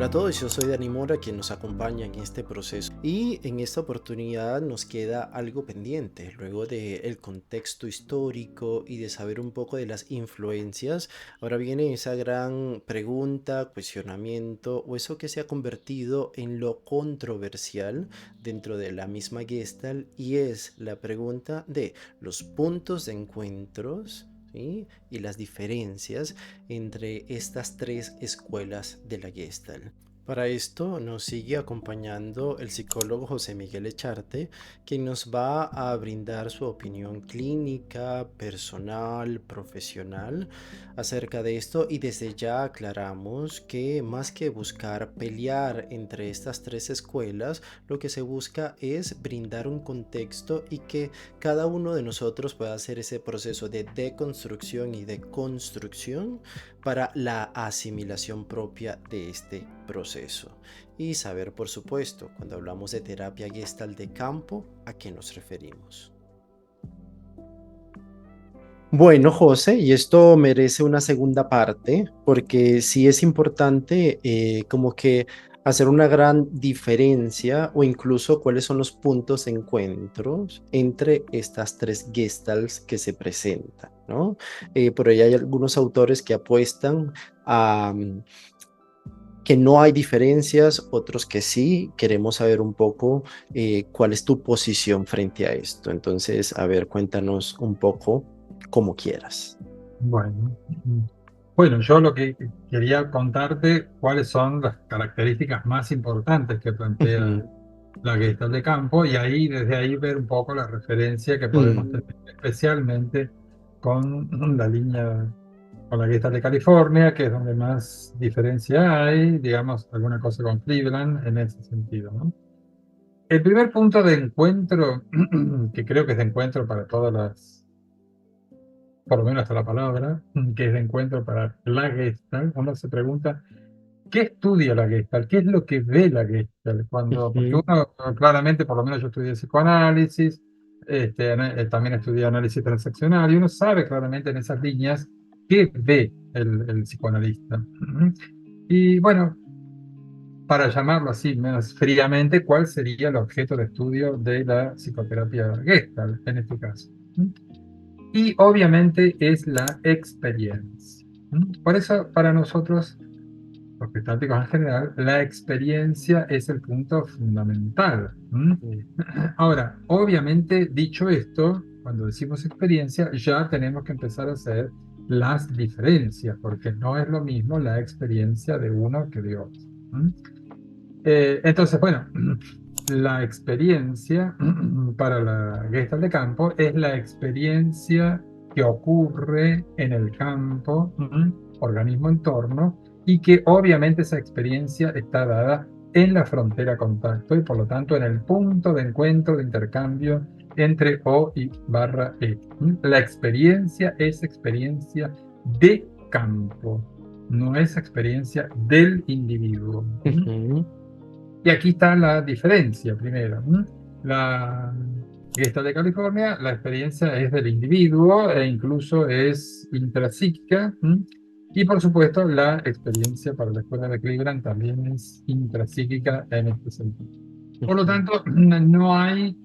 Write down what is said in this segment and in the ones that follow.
Hola a todos, yo soy Dani Mora, quien nos acompaña en este proceso. Y en esta oportunidad nos queda algo pendiente, luego del contexto histórico y de saber un poco de las influencias. Ahora viene esa gran pregunta, cuestionamiento, o eso que se ha convertido en lo controversial dentro de la misma Gestalt, y es la pregunta de los puntos de encuentros, ¿sí?, y las diferencias entre estas tres escuelas de la Gestalt. Para esto nos sigue acompañando el psicólogo José Miguel Echarte, quien nos va a brindar su opinión clínica, personal, profesional acerca de esto, y desde ya aclaramos que más que buscar pelear entre estas tres escuelas, lo que se busca es brindar un contexto y que cada uno de nosotros pueda hacer ese proceso de deconstrucción y de construcción para la asimilación propia de este proceso y saber, por supuesto, cuando hablamos de terapia Gestalt de campo, a qué nos referimos. Bueno, José, y esto merece una segunda parte porque sí es importante como que hacer una gran diferencia o incluso cuáles son los puntos de encuentros entre estas tres gestalts que se presentan, ¿no? Por ahí hay algunos autores que apuestan a que no hay diferencias, otros que sí. Queremos saber un poco cuál es tu posición frente a esto. Entonces, a ver, cuéntanos un poco como quieras. Bueno, bueno, yo lo que quería contarte cuáles son las características más importantes que plantea Ujú, la Gestalt de campo y ahí desde ahí ver un poco la referencia que podemos mm, tener, especialmente con la línea, con la Gestalt de California, que es donde más diferencia hay, digamos, alguna cosa con Cleveland en ese sentido, ¿no? El primer punto de encuentro, que creo que es de encuentro para todas las, por lo menos hasta la palabra, que es de encuentro para la Gestalt, uno se pregunta, ¿qué estudia la Gestalt? ¿Qué es lo que ve la Gestalt? Porque ujú, uno, claramente, por lo menos yo estudié psicoanálisis, también estudié análisis transaccional, y uno sabe claramente en esas líneas qué ve el psicoanalista. Y bueno, para llamarlo así más fríamente, ¿cuál sería el objeto de estudio de la psicoterapia Gestalt en este caso? Y obviamente es la experiencia. Por eso, para nosotros, los gestálticos en general, la experiencia es el punto fundamental. mm, Ahora, obviamente, dicho esto, cuando decimos experiencia, ya tenemos que empezar a hacer las diferencias, porque no es lo mismo la experiencia de uno que de otro. Entonces, bueno, la experiencia para la Gestalt de campo es la experiencia que ocurre en el campo, organismo entorno, y que obviamente esa experiencia está dada en la frontera contacto y por lo tanto en el punto de encuentro, de intercambio entre O y barra E. La experiencia es experiencia de campo, no es experiencia del individuo. ujú, Y aquí está la diferencia primero. La Gestalt de California, la experiencia es del individuo e incluso es intrapsíquica. Y por supuesto, la experiencia para la escuela de Cleveland también es intrapsíquica en este sentido. Por lo ujú, tanto, no hay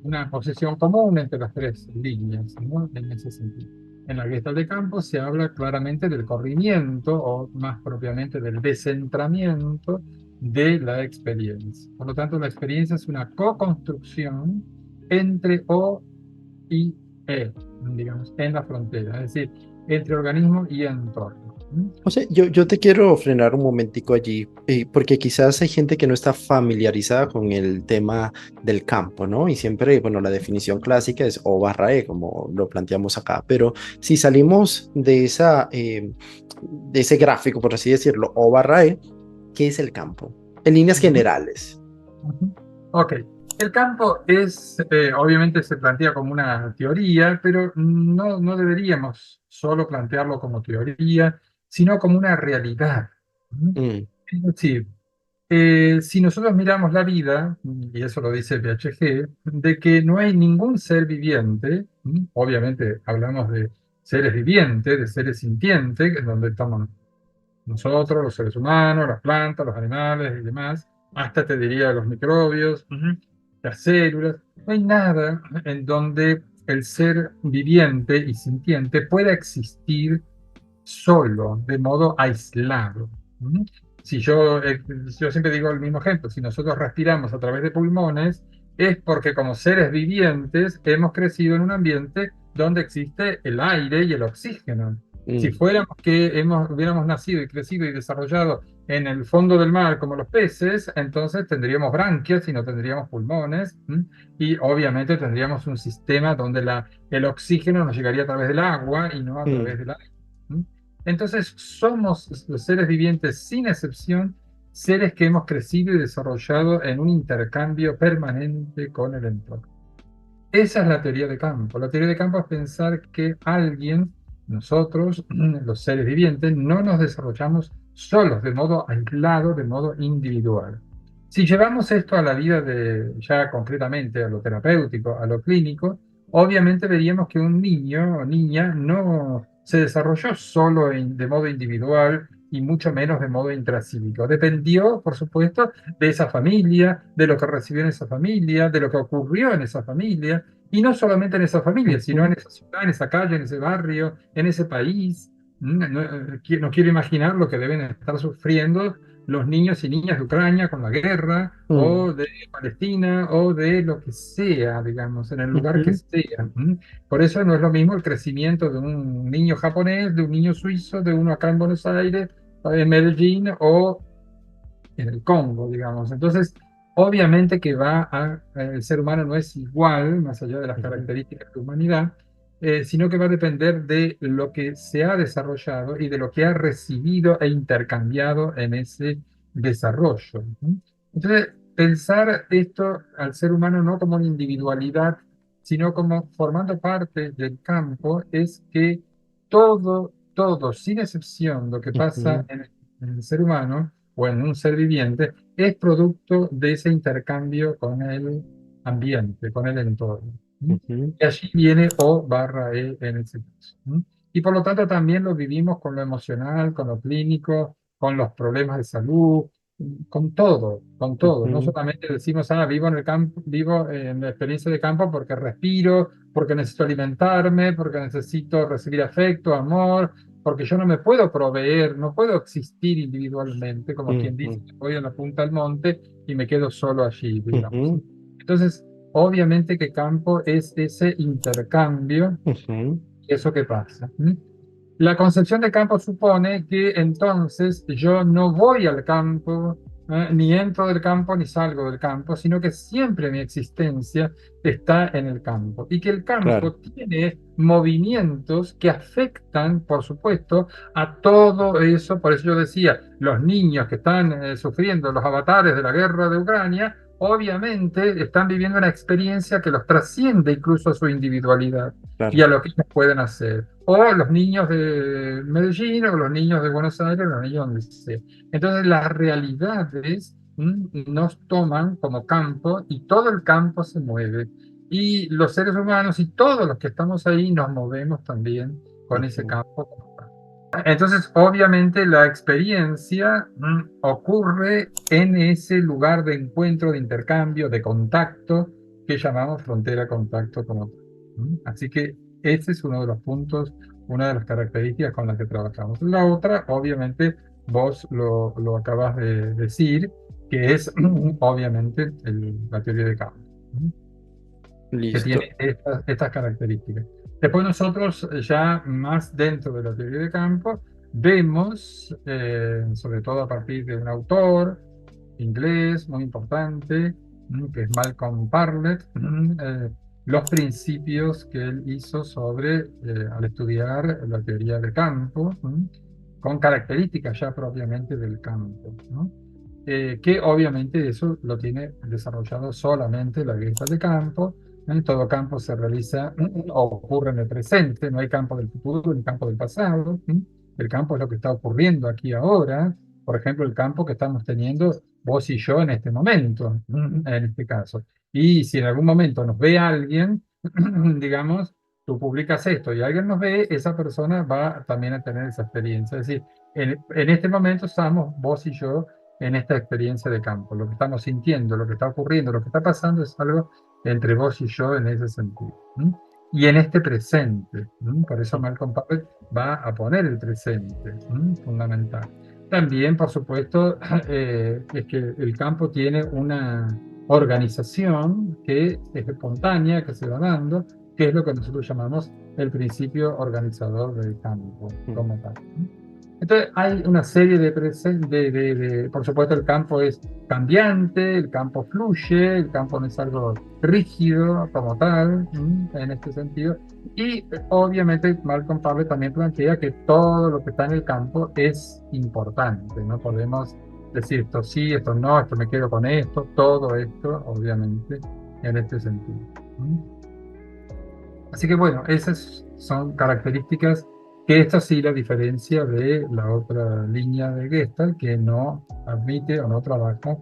una posición común entre las tres líneas, ¿no? En ese sentido. En la Gestalt de campo se habla claramente del corrimiento o más propiamente del descentramiento de la experiencia. Por lo tanto, la experiencia es una co-construcción entre O y E, digamos, en la frontera, es decir, entre organismo y entorno. O sea, yo te quiero frenar un momentico allí, porque quizás hay gente que no está familiarizada con el tema del campo, ¿no? Y siempre, bueno, la definición clásica es O barra E, como lo planteamos acá, pero si salimos de de ese gráfico, por así decirlo, O barra E, ¿qué es el campo? En líneas Ujú, generales. ujú. Ok. El campo es, obviamente se plantea como una teoría, pero no deberíamos solo plantearlo como teoría, sino como una realidad. ¿Mm? Mm, Es decir, si nosotros miramos la vida, y eso lo dice Piaget, de que no hay ningún ser viviente, obviamente hablamos de seres vivientes, de seres sintientes, en donde estamos nosotros, los seres humanos, las plantas, los animales y demás, hasta te diría los microbios, las células. No hay nada en donde el ser viviente y sintiente pueda existir solo, de modo aislado. ¿Mm? Si yo siempre digo el mismo ejemplo, si nosotros respiramos a través de pulmones, es porque como seres vivientes hemos crecido en un ambiente donde existe el aire y el oxígeno. Si Mm, fuéramos que hubiéramos nacido y crecido y desarrollado en el fondo del mar como los peces, entonces tendríamos branquias y no tendríamos pulmones, y obviamente tendríamos un sistema donde el oxígeno nos llegaría a través del agua y no a mm, través del aire. ¿Mm? Entonces somos los seres vivientes, sin excepción, seres que hemos crecido y desarrollado en un intercambio permanente con el entorno. Esa es la teoría de campo. La teoría de campo es pensar que alguien, nosotros, los seres vivientes, no nos desarrollamos solos, de modo aislado, de modo individual. Si llevamos esto a la vida ya concretamente, a lo terapéutico, a lo clínico, obviamente veríamos que un niño o niña no se desarrolló solo de modo individual y mucho menos de modo intracívico. Dependió, por supuesto, de esa familia, de lo que recibió en esa familia, de lo que ocurrió en esa familia, y no solamente en esa familia, sino en ujú, esa ciudad, en esa calle, en ese barrio, en ese país. No quiero imaginar lo que deben estar sufriendo los niños y niñas de Ucrania con la guerra, mm, o de Palestina, o de lo que sea, digamos, en el lugar que ujú, sea. Por eso no es lo mismo el crecimiento de un niño japonés, de un niño suizo, de uno acá en Buenos Aires, en Medellín o en el Congo, digamos. Entonces, obviamente que el ser humano no es igual, más allá de las ujú, características de la humanidad, sino que va a depender de lo que se ha desarrollado y de lo que ha recibido e intercambiado en ese desarrollo. ¿No? Entonces, pensar esto al ser humano no como una individualidad, sino como formando parte del campo, es que todo, sin excepción, lo que pasa ujú, en el ser humano, o en un ser viviente, es producto de ese intercambio con el ambiente, con el entorno. ¿Mm? ujú, Y allí viene O barra E en ese caso. ¿Mm? Y por lo tanto también lo vivimos con lo emocional, con lo clínico, con los problemas de salud, con todo, con todo. No ujú, solamente decimos, vivo en el campo, vivo en la experiencia de campo porque respiro, porque necesito alimentarme, porque necesito recibir afecto, amor, porque yo no me puedo proveer, no puedo existir individualmente, como quien ujú, dice, voy a la punta del monte y me quedo solo allí, digamos. ujú, Entonces, obviamente que campo es ese intercambio, ujú, eso que pasa. La concepción de campo supone que entonces yo no voy al campo, ni entro del campo ni salgo del campo, sino que siempre mi existencia está en el campo y que el claro. campo tiene movimientos que afectan, por supuesto, a todo eso. Por eso yo decía, los niños que están sufriendo los avatares de la guerra de Ucrania, obviamente están viviendo una experiencia que los trasciende incluso a su individualidad y Claro. a lo que ellos pueden hacer. O los niños de Medellín, o los niños de Buenos Aires, o los niños donde sea. Entonces, las realidades nos toman como campo y todo el campo se mueve. Y los seres humanos y todos los que estamos ahí nos movemos también con ese Ujú, campo. Entonces, obviamente, la experiencia ocurre en ese lugar de encuentro, de intercambio, de contacto, que llamamos frontera contacto como tal. Así que ese es uno de los puntos, una de las características con las que trabajamos. La otra, obviamente, vos lo acabas de decir, que es obviamente la teoría de campo, que listo. tiene estas características. Después nosotros, ya más dentro de la teoría de campo, vemos, sobre todo a partir de un autor inglés muy importante, que es Malcolm Bartlett, los principios que él hizo al estudiar la teoría de campo, con características ya propiamente del campo, ¿no? Que obviamente eso lo tiene desarrollado solamente la grieta de campo. Todo campo se realiza o ocurre en el presente, no hay campo del futuro ni campo del pasado. El campo es lo que está ocurriendo aquí ahora. Por ejemplo, el campo que estamos teniendo vos y yo en este momento, en este caso. Y si en algún momento nos ve alguien, digamos, tú publicas esto y alguien nos ve, esa persona va también a tener esa experiencia. Es decir, en este momento estamos vos y yo en esta experiencia de campo. Lo que estamos sintiendo, lo que está ocurriendo, lo que está pasando es algo entre vos y yo en ese sentido. ¿M? Y en este presente. Por eso Malcolm Puppet va a poner el presente, fundamental. También, por supuesto, es que el campo tiene una organización que es espontánea, que se va dando, que es lo que nosotros llamamos el principio organizador del campo, como tal. Entonces hay una serie por supuesto el campo es cambiante, el campo fluye, el campo no es algo rígido como tal, en este sentido. Y obviamente Malcolm Pablo también plantea que todo lo que está en el campo es importante, no podemos decir esto sí, esto no, esto me quedo con esto, todo esto obviamente en este sentido. Así que bueno, esas son características que esta sí la diferencia de la otra línea de Gestalt que no admite o no trabaja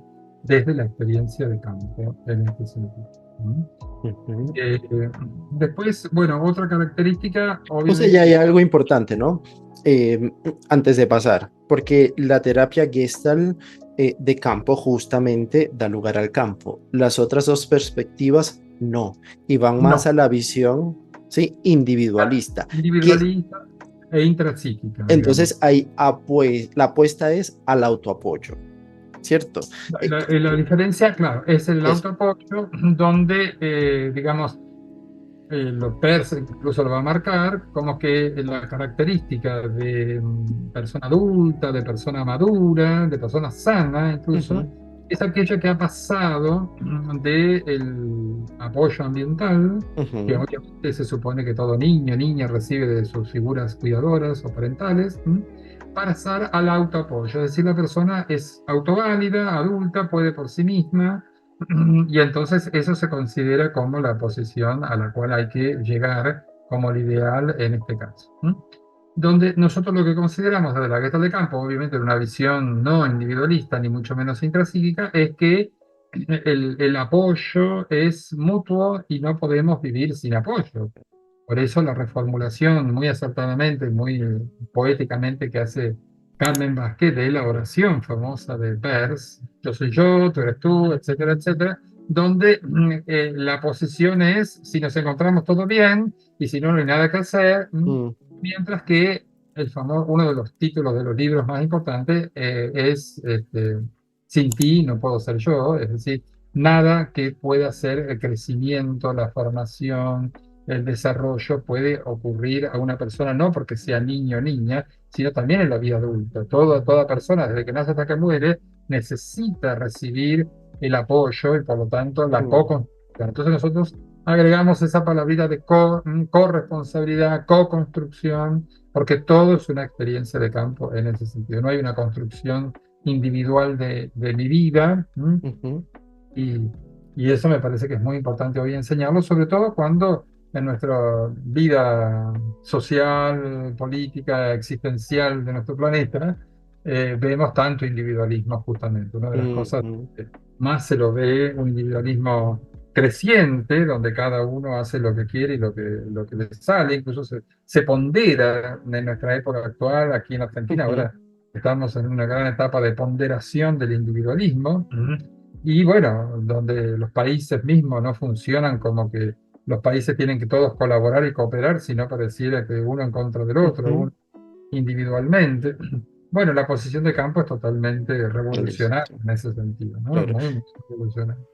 desde la experiencia de campo en este sentido. Ujú. Eh, Después, bueno, otra característica, O sea, ya hay obviamente, algo importante, ¿no? Eh, Antes de pasar, porque la terapia Gestalt de campo justamente da lugar al campo. Las otras dos perspectivas no, y van más no, a la visión, ¿sí? Individualista, que individualista e intrapsíquica, digamos. entonces ahí la apuesta es al autoapoyo, ¿cierto? Eh, La diferencia, claro, es el eso. autoapoyo donde, digamos, los PERS incluso lo va a marcar como que la característica de persona adulta, de persona madura, de persona sana incluso, Ujú, es aquella que ha pasado del apoyo ambiental, que ujú, obviamente se supone que todo niño, niña recibe de sus figuras cuidadoras o parentales, para pasar al autoapoyo. Es decir, la persona es autoválida, adulta, puede por sí misma, y entonces eso se considera como la posición a la cual hay que llegar como el ideal en este caso. Donde nosotros lo que consideramos desde la Gestalt de campo, obviamente en una visión no individualista ni mucho menos intrapsíquica, es que el apoyo es mutuo y no podemos vivir sin apoyo. Por eso la reformulación muy acertadamente, muy poéticamente que hace Carmen Vázquez de la oración famosa de Peirce, yo soy yo, tú eres tú, etcétera, etcétera, donde la posición es, si nos encontramos todo bien y si no, no hay nada que hacer, mm, mientras que uno de los títulos de los libros más importantes es Sin ti no puedo ser yo, es decir, nada que pueda hacer el crecimiento, la formación, el desarrollo puede ocurrir a una persona, no porque sea niño o niña, sino también en la vida adulta. Toda persona, desde que nace hasta que muere, necesita recibir el apoyo y por lo tanto la mm, co-construcción. Entonces nosotros agregamos esa palabrita de corresponsabilidad, co-construcción, porque todo es una experiencia de campo en ese sentido. No hay una construcción individual de mi vida, ujú, y, y eso me parece que es muy importante hoy enseñarlo, sobre todo cuando en nuestra vida social, política, existencial de nuestro planeta, vemos tanto individualismo justamente. Una de las cosas ujú, que más se lo ve, un individualismo creciente, donde cada uno hace lo que quiere y lo que le sale, incluso se pondera en nuestra época actual, aquí en Argentina, ujú, ahora estamos en una gran etapa de ponderación del individualismo. Y bueno, donde los países mismos no funcionan como que los países tienen que todos colaborar y cooperar, sino pareciera que uno en contra del otro, ujú. uno individualmente. Bueno, la posición de campo es totalmente revolucionaria Listo, en ese sentido, ¿no? claro. Muy, muy revolucionaria.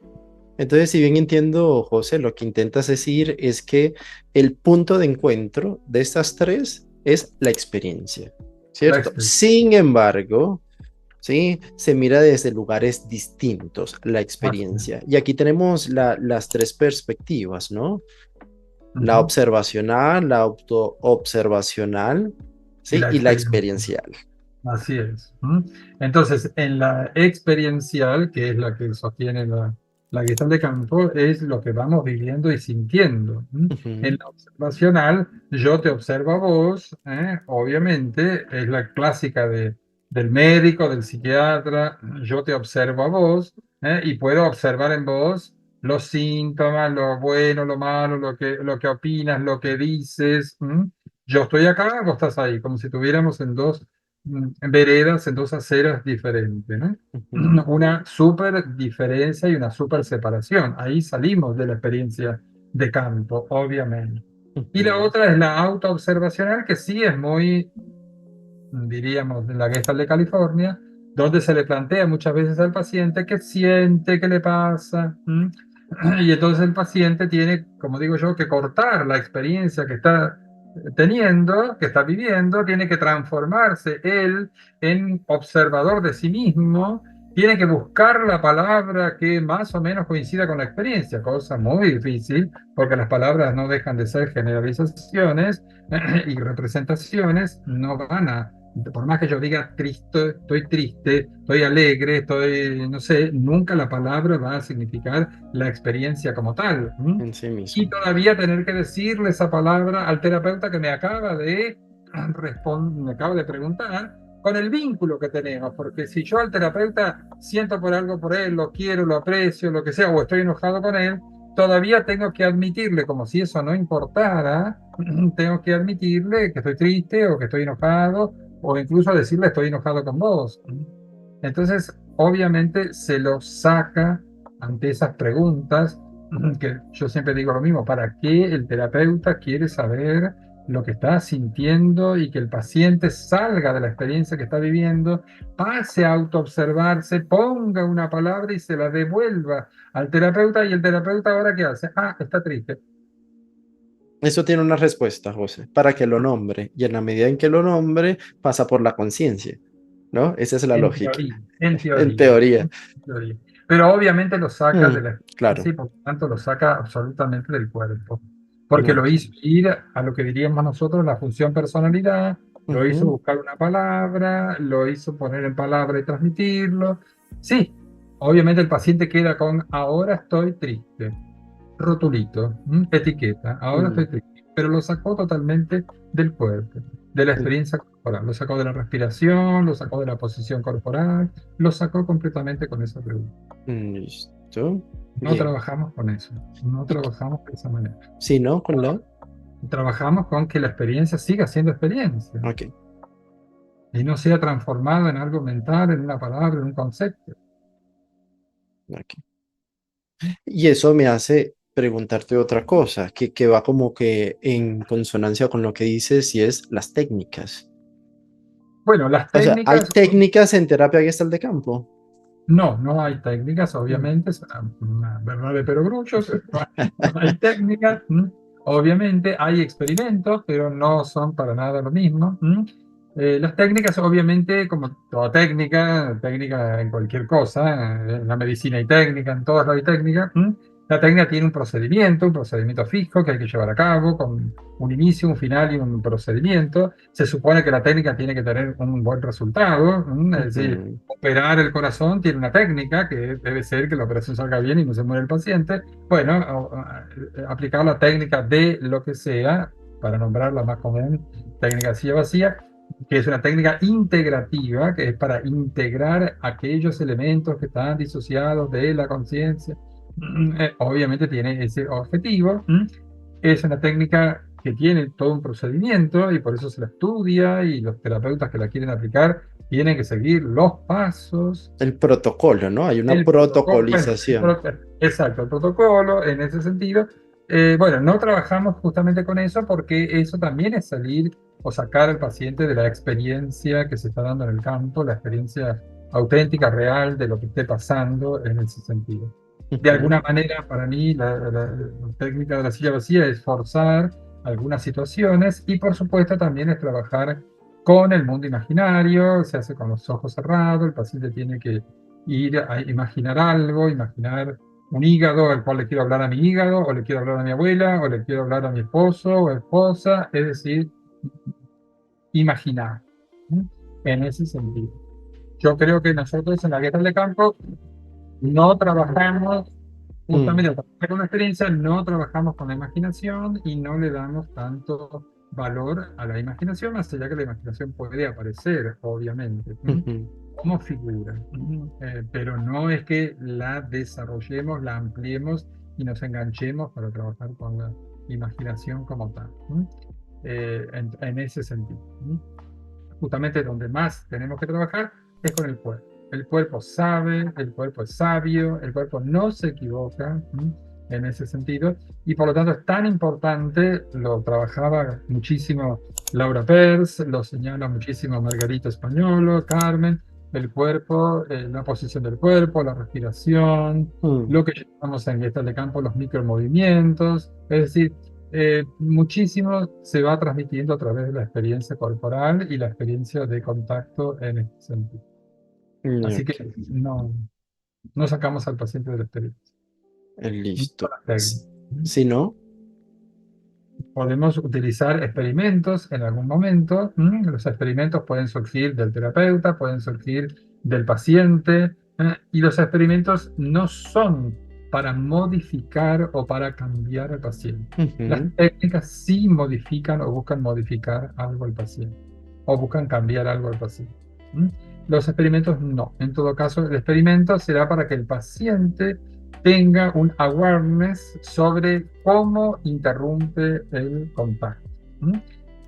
Entonces, si bien entiendo, José, lo que intentas decir es que el punto de encuentro de estas tres es la experiencia, La ¿cierto? experiencia. Sin embargo, ¿sí? Se mira desde lugares distintos la Así es. experiencia. Y aquí tenemos las tres perspectivas, ¿no? La Ujú. observacional, la autoobservacional, Y ¿sí? la Y la experiencia. experiencial. Así es. Entonces, en la experiencial, que es la que sostiene la Gestalt de campo, es lo que vamos viviendo y sintiendo. En Ujú, la observacional, yo te observo a vos, obviamente, es la clásica del médico, del psiquiatra, yo te observo a vos, y puedo observar en vos los síntomas, lo bueno, lo malo, lo que opinas, lo que dices. Yo estoy acá, vos estás ahí, como si tuviéramos en dos veredas, en dos aceras diferentes, ¿no? Ujú, Una súper diferencia y una súper separación. Ahí salimos de la experiencia de campo, obviamente. Y la ujú. otra es la autoobservacional, que sí es muy, diríamos, de la Gestalt de California, donde se le plantea muchas veces al paciente qué siente, qué le pasa. Y entonces el paciente tiene, como digo yo, que cortar la experiencia que está teniendo, que está viviendo, tiene que transformarse él en observador de sí mismo, tiene que buscar la palabra que más o menos coincida con la experiencia, cosa muy difícil, porque las palabras no dejan de ser generalizaciones y representaciones, no van a, por más que yo diga triste, estoy alegre, estoy, no sé, nunca la palabra va a significar la experiencia como tal. En sí Y mismo. todavía tener que decirle esa palabra al terapeuta que me acaba de preguntar, con el vínculo que tenemos, porque si yo al terapeuta siento por algo por él, lo quiero, lo aprecio, lo que sea, o estoy enojado con él, todavía tengo que admitirle, como si eso no importara, tengo que admitirle que estoy triste o que estoy enojado, o incluso decirle estoy enojado con vos. Entonces, obviamente se lo saca ante esas preguntas, que yo siempre digo lo mismo, ¿para qué el terapeuta quiere saber lo que está sintiendo y que el paciente salga de la experiencia que está viviendo, pase a autoobservarse, ponga una palabra y se la devuelva al terapeuta? Y el terapeuta ahora ¿qué hace? Ah, está triste. Eso tiene una respuesta, José, para que lo nombre. Y en la medida en que lo nombre, pasa por la conciencia, ¿no? Esa es la En lógica, teoría, en en teoría, teoría. en teoría. Pero obviamente lo saca de la Claro. experiencia y por lo tanto lo saca absolutamente del cuerpo. Porque lo Ok. hizo ir a lo que diríamos nosotros la función personalidad, lo hizo Ujú, buscar una palabra, lo hizo poner en palabra y transmitirlo. Sí, obviamente el paciente queda con ahora estoy triste, rotulito, etiqueta, ahora mm, estoy triste, pero lo sacó totalmente del cuerpo, de la en- experiencia corporal, lo sacó de la respiración, lo sacó de la posición corporal, lo sacó completamente con esa pregunta. Listo. No Bien. trabajamos con eso, no Y trabajamos de esa manera. si no, con la. Trabajamos con que la experiencia siga siendo experiencia Ok, y no sea transformada en algo mental, en una palabra, en un concepto. ok. Y eso me hace preguntarte otra cosa, que va como que en consonancia con lo que dices, y es las técnicas. Bueno, las O sea, ¿hay técnicas. técnicas en terapia gestal de campo? No, no hay técnicas, Mm, obviamente, es una verdad de perogrullos, no hay técnicas, obviamente hay experimentos, pero no son para nada lo mismo. Las técnicas, obviamente, como toda técnica, técnica en cualquier cosa, en la medicina hay técnica, en todas hay técnica. La técnica tiene un procedimiento fijo que hay que llevar a cabo, con un inicio, un final y un procedimiento. Se supone que la técnica tiene que tener un buen resultado, es decir, ujú, operar el corazón tiene una técnica que debe ser que la operación salga bien y no se muere el paciente. Bueno, aplicar la técnica de lo que sea, para nombrar la más común, técnica de silla vacía, que es una técnica integrativa, que es para integrar aquellos elementos que están disociados de la conciencia. Obviamente tiene ese objetivo. Es una técnica que tiene todo un procedimiento y por eso se la estudia y los terapeutas que la quieren aplicar tienen que seguir los pasos, el protocolo, ¿no? Hay una el protocolo, bueno, protocolización. exacto, el protocolo en ese sentido. Bueno, no trabajamos justamente con eso porque eso también es salir o sacar al paciente de la experiencia que se está dando en el campo, la experiencia auténtica, real de lo que esté pasando en ese sentido. De Ujú, alguna manera, para mí, la técnica de la silla vacía es forzar algunas situaciones y, por supuesto, también es trabajar con el mundo imaginario, se hace con los ojos cerrados, el paciente tiene que ir a imaginar algo, imaginar un hígado al cual le quiero hablar a mi hígado, o le quiero hablar a mi abuela, o le quiero hablar a mi esposo o esposa, es decir, imaginar, ¿no? En ese sentido. Yo creo que nosotros en la guerra de campo no trabajamos, mm, justamente al trabajar con la experiencia, no trabajamos con la imaginación y no le damos tanto valor a la imaginación, más allá que la imaginación puede aparecer, obviamente, ujú. como figura. Pero no es que la desarrollemos, la ampliemos y nos enganchemos para trabajar con la imaginación como tal, en ese sentido. justamente donde más tenemos que trabajar es con el cuerpo. El cuerpo sabe, el cuerpo es sabio, el cuerpo no se equivoca en ese sentido, y por lo tanto es tan importante, lo trabajaba muchísimo Laura Pers, lo señala muchísimo Margarita Españolo, Carmen, el cuerpo, la posición del cuerpo, la respiración, Mm, lo que llamamos en Gestalt de campo los micromovimientos, es decir, muchísimo se va transmitiendo a través de la experiencia corporal y la experiencia de contacto en este sentido. Así ok, que no sacamos al paciente de la experiencia. No con listo. las técnicas. Si no, Podemos utilizar experimentos en algún momento. Los experimentos pueden surgir del terapeuta, pueden surgir del paciente, y los experimentos no son para modificar o para cambiar al paciente. Las ujú, técnicas sí modifican o buscan modificar algo al paciente o buscan cambiar algo al paciente. ¿Mm? Los experimentos no. En todo caso, el experimento será para que el paciente tenga un awareness sobre cómo interrumpe el contacto. ¿Mm?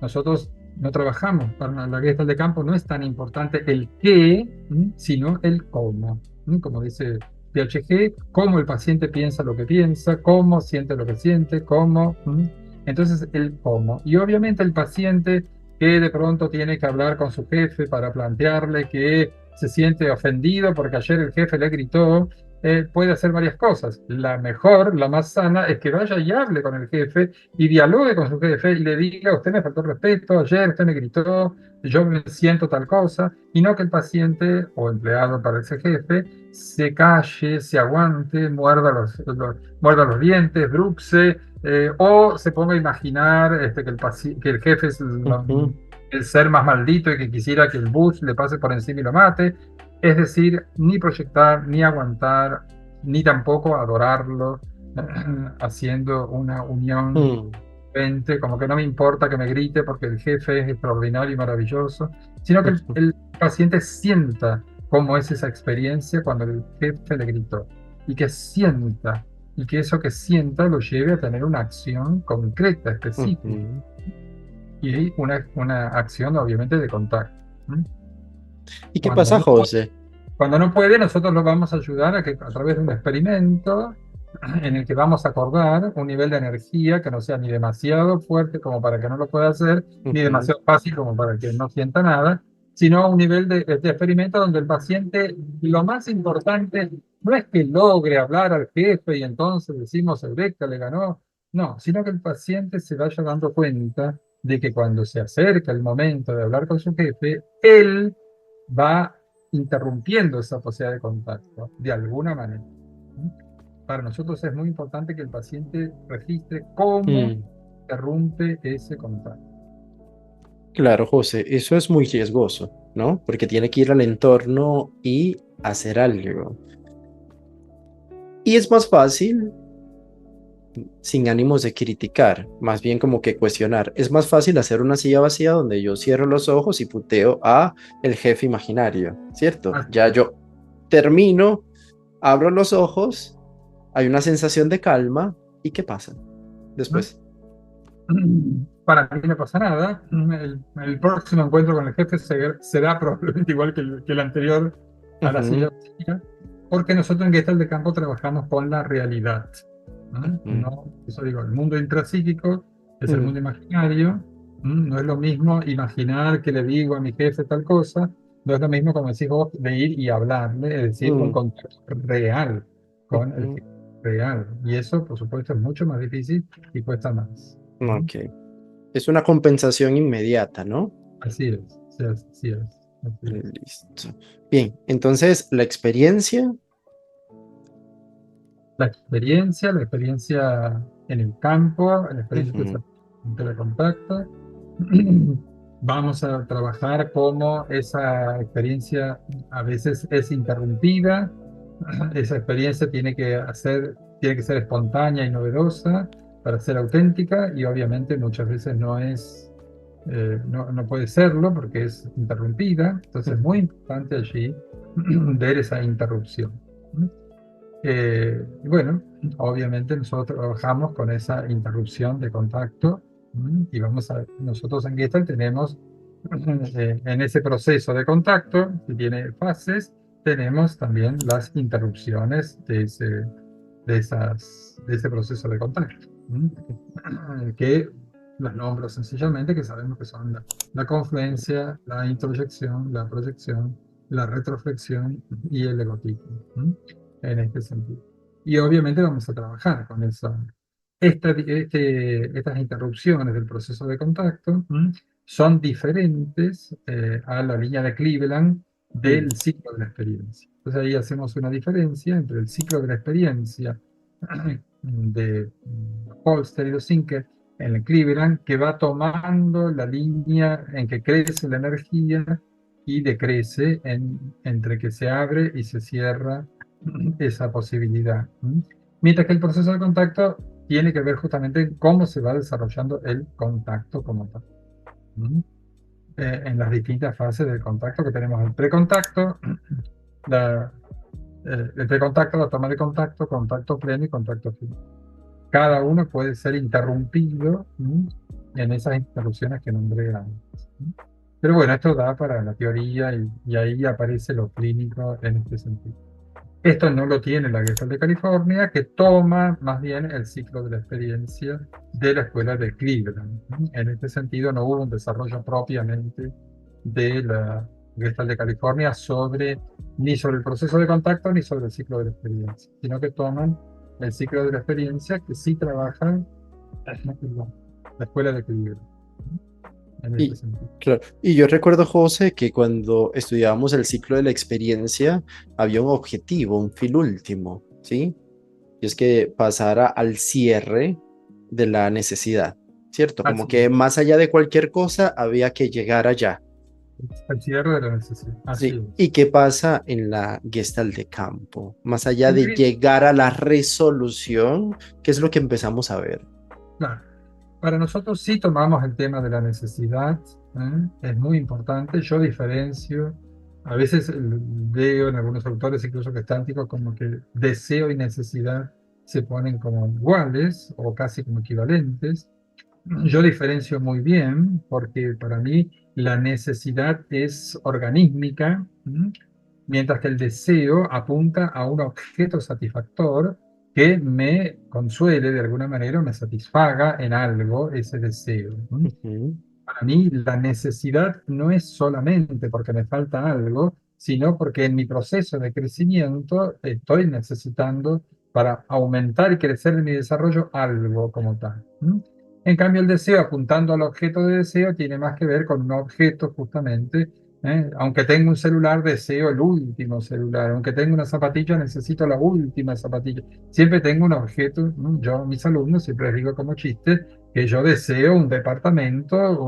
Nosotros no trabajamos para la Gestalt de campo, no es tan importante el qué, sino el cómo. Como dice PHG, cómo el paciente piensa lo que piensa, cómo siente lo que siente, cómo. Entonces, el cómo. Y obviamente el paciente que de pronto tiene que hablar con su jefe para plantearle que se siente ofendido porque ayer el jefe le gritó, puede hacer varias cosas. La mejor, la más sana, es que vaya y hable con el jefe y dialogue con su jefe y le diga, usted me faltó respeto, ayer usted me gritó, yo me siento tal cosa, y no que el paciente o empleado para ese jefe se calle, se aguante, muerda los dientes, bruxe, o se ponga a imaginar que el jefe es ujú, el ser más maldito y que quisiera que el bus le pase por encima y lo mate. Es decir, ni proyectar, ni aguantar, ni tampoco adorarlo, haciendo una unión mm, como que no me importa que me grite porque el jefe es extraordinario y maravilloso, sino que ujú, el paciente sienta cómo es esa experiencia cuando el jefe le gritó, y que sienta, y que eso que sienta lo lleve a tener una acción concreta, específica, ujú. y una acción obviamente de contacto. ¿Mm? ¿Y qué Cuando pasa, no, José? cuando no puede, nosotros lo vamos a ayudar a que a través de un experimento en el que vamos a acordar un nivel de energía que no sea ni demasiado fuerte como para que no lo pueda hacer, ni Ujú, demasiado fácil como para que no sienta nada, sino un nivel de experimento donde el paciente, lo más importante, no es que logre hablar al jefe y entonces decimos, Eureka le ganó, no, sino que el paciente se vaya dando cuenta de que cuando se acerca el momento de hablar con su jefe, él va interrumpiendo esa posibilidad de contacto de alguna manera. Para nosotros es muy importante que el paciente registre cómo mm. interrumpe ese contacto. Claro, José, eso es muy riesgoso, ¿no? Porque tiene que ir al entorno y hacer algo. Y es más fácil, sin ánimos de criticar, más bien como que cuestionar. Es más fácil hacer una silla vacía donde yo cierro los ojos y puteo a el jefe imaginario, ¿cierto? Así Ya es. yo termino, abro los ojos, hay una sensación de calma, ¿y qué pasa ¿No? después? Para mí no pasa nada. El próximo encuentro con el jefe será probablemente igual que el anterior a la silla Ujú, vacía, porque nosotros en Gestalt de Campo trabajamos con la realidad. ¿No? ujú, Eso digo, el mundo intrapsíquico es el mm, mundo imaginario. No es lo mismo imaginar que le digo a mi jefe tal cosa, no es lo mismo, como decís vos, de ir y hablarle, es decir, un mm, contacto real con el ujú. jefe real. Y eso, por supuesto, es mucho más difícil y cuesta más. Ok. Es una compensación inmediata, ¿no? Así es, sí, así es, así es. Listo. Bien, entonces la experiencia. La experiencia en el campo, la experiencia Ujú, en telecontacto. Vamos a trabajar cómo esa experiencia a veces es interrumpida. Esa experiencia tiene que ser espontánea y novedosa para ser auténtica, y obviamente muchas veces no puede serlo porque es interrumpida. Entonces es muy ujú, importante allí ver esa interrupción. Y bueno, obviamente nosotros trabajamos con esa interrupción de contacto, y nosotros en Gestalt tenemos En ese proceso de contacto, que tiene fases, tenemos también las interrupciones de ese proceso de contacto, que las nombro sencillamente, que sabemos que son la confluencia, la introyección, la proyección, la retroflexión y el egotismo, en este sentido. Y obviamente vamos a trabajar con estas interrupciones del proceso de contacto, son diferentes a la línea de Cleveland Mm, del ciclo de la experiencia. Entonces ahí hacemos una diferencia entre el ciclo de la experiencia de Holster y Losinker en el Cleveland, que va tomando la línea en que crece la energía y decrece entre que se abre y se cierra esa posibilidad. Mientras que el proceso de contacto tiene que ver justamente en cómo se va desarrollando el contacto como tal. En las distintas fases del contacto que tenemos el precontacto, la, el precontacto, la toma de contacto, contacto pleno y contacto final. Cada uno puede ser interrumpido en esas interrupciones que nombré antes. Pero bueno, esto da para la teoría y ahí aparece lo clínico en este sentido. Esto no lo tiene la Gestalt de California, que toma más bien el ciclo de la experiencia de la escuela de Cleveland. En este sentido, no hubo un desarrollo propiamente de la Gestalt de California ni sobre el proceso de contacto ni sobre el ciclo de la experiencia, sino que toman el ciclo de la experiencia que sí trabaja la escuela de Cleveland, en este Y, sentido. claro, y yo recuerdo, José, que cuando estudiábamos el ciclo de la experiencia, había un objetivo, un fin último, ¿sí? Y es que pasara al cierre de la necesidad, ¿cierto? Como Así que más allá de cualquier cosa, había que llegar allá. es, el cierre de la necesidad. Así Sí. es. ¿Y qué pasa en la Gestalt de campo? Más allá En la de llegar a la resolución, ¿qué es lo que empezamos a ver? Claro. Para nosotros sí tomamos el tema de la necesidad, es muy importante. Yo diferencio, a veces veo en algunos autores, incluso gestálticos, como que deseo y necesidad se ponen como iguales o casi como equivalentes. Yo diferencio muy bien porque para mí la necesidad es organísmica, mientras que el deseo apunta a un objeto satisfactor que me consuele de alguna manera o me satisfaga en algo ese deseo. Ujú, Para mí la necesidad no es solamente porque me falta algo, sino porque en mi proceso de crecimiento estoy necesitando para aumentar y crecer en mi desarrollo algo como tal. En cambio, el deseo, apuntando al objeto de deseo, tiene más que ver con un objeto justamente. Aunque tenga un celular, deseo el último celular. Aunque tenga una zapatilla, necesito la última zapatilla. Siempre tengo un objeto. Yo a mis alumnos siempre les digo como chiste que yo deseo un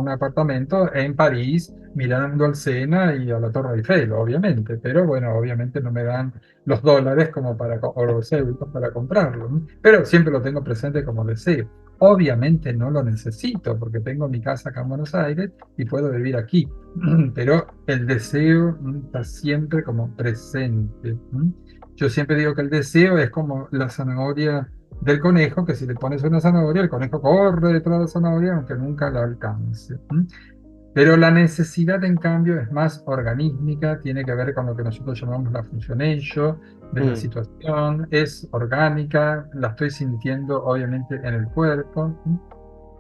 apartamento en París, mirando al Sena y a la Torre Eiffel, obviamente, pero bueno, obviamente no me dan los dólares como o los euros para comprarlo, ¿no? Pero siempre lo tengo presente como deseo. Obviamente no lo necesito porque tengo mi casa acá en Buenos Aires y puedo vivir aquí, pero el deseo está siempre como presente. Yo siempre digo que el deseo es como la zanahoria del conejo, que si le pones una zanahoria, el conejo corre detrás de la zanahoria aunque nunca la alcance. Pero la necesidad, en cambio, es más organísmica, tiene que ver con lo que nosotros llamamos la función ello de la mm, situación, es orgánica, la estoy sintiendo obviamente en el cuerpo.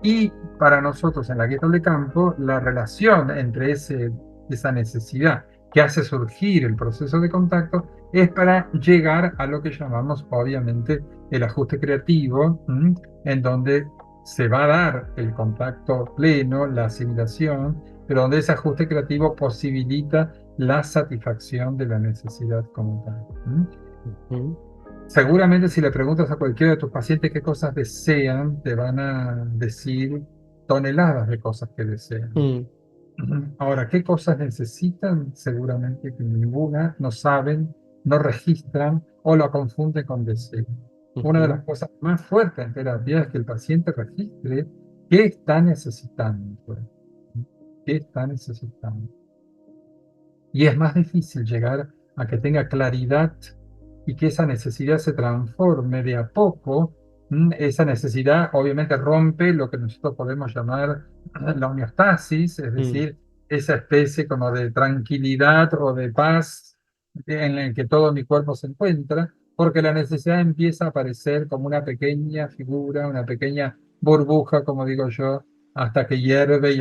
Y para nosotros en la Gestalt de campo, la relación entre esa necesidad que hace surgir el proceso de contacto es para llegar a lo que llamamos obviamente el ajuste creativo, en donde se va a dar el contacto pleno, la asimilación, pero donde ese ajuste creativo posibilita la satisfacción de la necesidad como tal. ujú, Seguramente si le preguntas a cualquiera de tus pacientes qué cosas desean, te van a decir toneladas de cosas que desean. mm, Ahora, ¿qué cosas necesitan? Seguramente que ninguna, no saben, no registran o lo confunden con deseo. Una de ujú, las cosas más fuertes en terapia es que el paciente registre qué está necesitando, pues. ¿Qué está necesitando? Y es más difícil llegar a que tenga claridad y que esa necesidad se transforme de a poco. Esa necesidad obviamente rompe lo que nosotros podemos llamar la homeostasis, es mm, decir, esa especie como de tranquilidad o de paz en el que todo mi cuerpo se encuentra, porque la necesidad empieza a aparecer como una pequeña figura, una pequeña burbuja, como digo yo, hasta que hierve y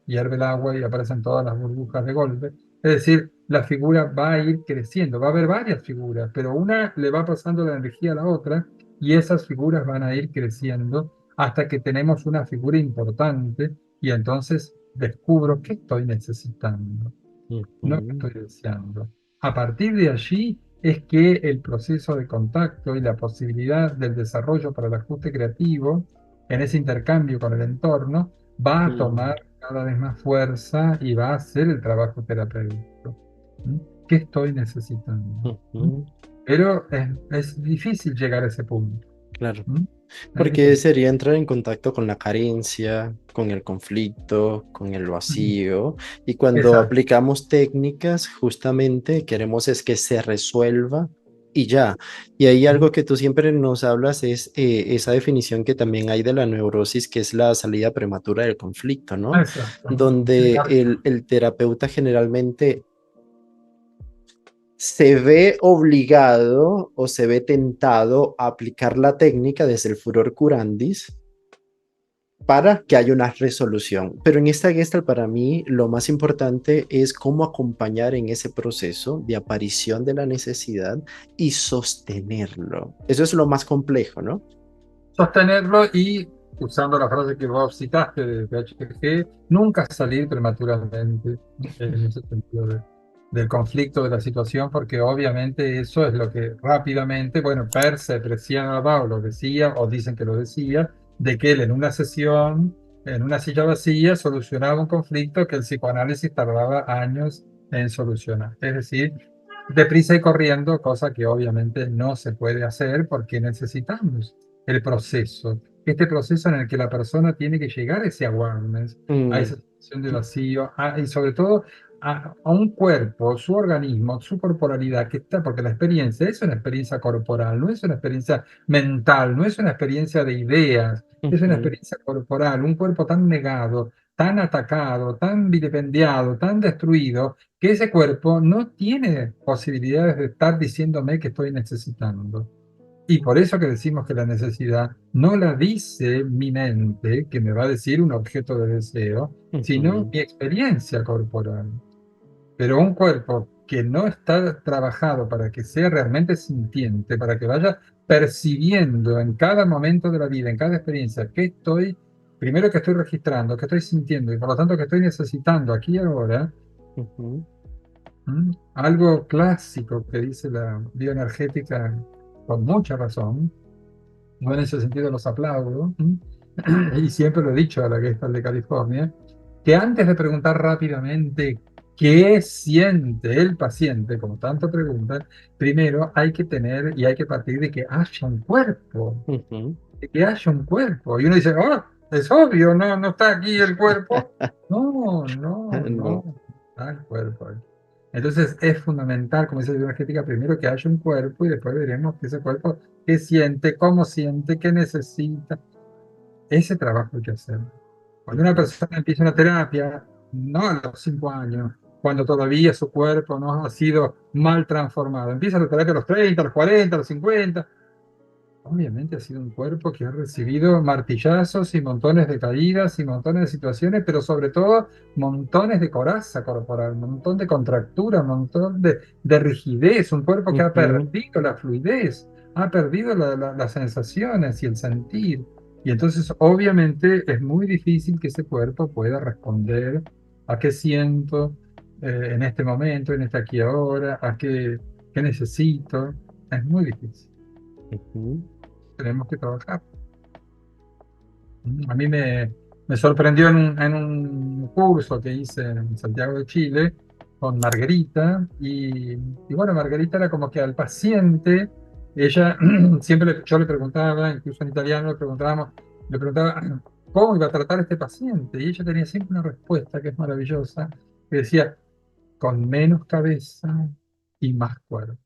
hierve el agua y aparecen todas las burbujas de golpe. Es decir, la figura va a ir creciendo, va a haber varias figuras, pero una le va pasando la energía a la otra y esas figuras van a ir creciendo hasta que tenemos una figura importante y entonces descubro qué estoy necesitando, no qué Ujú, estoy deseando. A partir de allí es que el proceso de contacto y la posibilidad del desarrollo para el ajuste creativo en ese intercambio con el entorno va a mm, tomar cada vez más fuerza y va a hacer el trabajo terapéutico. ¿Mm? ¿Qué estoy necesitando? ¿Mm? ujú, Pero es difícil llegar a ese punto. claro. ¿Mm? Es Porque difícil. sería entrar en contacto con la carencia, con el conflicto, con el vacío. Y cuando Exacto. aplicamos técnicas, justamente queremos es que se resuelva y ya. Y ahí ¿Mm? algo que tú siempre nos hablas es esa definición que también hay de la neurosis, que es la salida prematura del conflicto, ¿no? Exacto. Sí, Donde el terapeuta generalmente se ve obligado o se ve tentado a aplicar la técnica desde el furor curandis para que haya una resolución. Pero en esta Gestalt para mí lo más importante es cómo acompañar en ese proceso de aparición de la necesidad y sostenerlo. Eso es lo más complejo, ¿no? sostenerlo y, usando la frase que vos citaste de PHG, nunca salir prematuramente en ese sentido del conflicto de la situación, porque obviamente eso es lo que rápidamente, bueno, Peirce apreciaba o lo decía, o dicen que lo decía, de que él en una sesión, en una silla vacía, solucionaba un conflicto que el psicoanálisis tardaba años en solucionar. Es decir, deprisa y corriendo, cosa que obviamente no se puede hacer porque necesitamos el proceso, este proceso en el que la persona tiene que llegar a ese awareness, a Mm, esa sensación de vacío, y sobre todo a un cuerpo, su organismo, su corporalidad que está, porque la experiencia es una experiencia corporal, no es una experiencia mental, no es una experiencia de ideas, es una ujú, experiencia corporal, un cuerpo tan negado, tan atacado, tan vilipendiado, tan destruido, que ese cuerpo no tiene posibilidades de estar diciéndome que estoy necesitando. Y por eso que decimos que la necesidad no la dice mi mente, que me va a decir un objeto de deseo, sino ujú, mi experiencia corporal. Pero un cuerpo que no está trabajado para que sea realmente sintiente, para que vaya percibiendo en cada momento de la vida, en cada experiencia, que estoy, primero que estoy registrando, que estoy sintiendo y por lo tanto que estoy necesitando aquí y ahora. ujú, Algo clásico que dice la bioenergética con mucha razón, no en ese sentido los aplaudo, y siempre lo he dicho a la Gestalt de California, que antes de preguntar rápidamente qué siente el paciente, como tanto pregunta, primero hay que tener y hay que partir de que haya un cuerpo, ujú. de que haya un cuerpo. Y uno dice, oh, es obvio, no, no está aquí el cuerpo. No, no, No. no, está el cuerpo ahí. Entonces es fundamental, como dice la bioenergética, primero que haya un cuerpo y después veremos que ese cuerpo, qué siente, qué necesita. Ese trabajo hay que hacer. Cuando una Ujú, persona empieza una terapia, no a los 5 años, cuando todavía su cuerpo no ha sido mal transformado, empieza la terapia a los 30, a los 40, a los 50. Obviamente ha sido un cuerpo que ha recibido martillazos y montones de caídas y montones de situaciones, pero sobre todo montones de coraza corporal, un montón de contractura, un montón de rigidez, un cuerpo que ha ujú, perdido la fluidez, ha perdido las sensaciones y el sentir. Y entonces obviamente es muy difícil que ese cuerpo pueda responder a qué siento en este momento, en este aquí y ahora, qué necesito. Es muy difícil. ujú, Tenemos que trabajar. A mí me sorprendió en un curso que hice en Santiago de Chile con Margarita y bueno, Margarita era como que al paciente, ella siempre yo le preguntaba, incluso en italiano le preguntaba cómo iba a tratar a este paciente y ella tenía siempre una respuesta que es maravillosa, que decía, con menos cabeza y más cuerpo.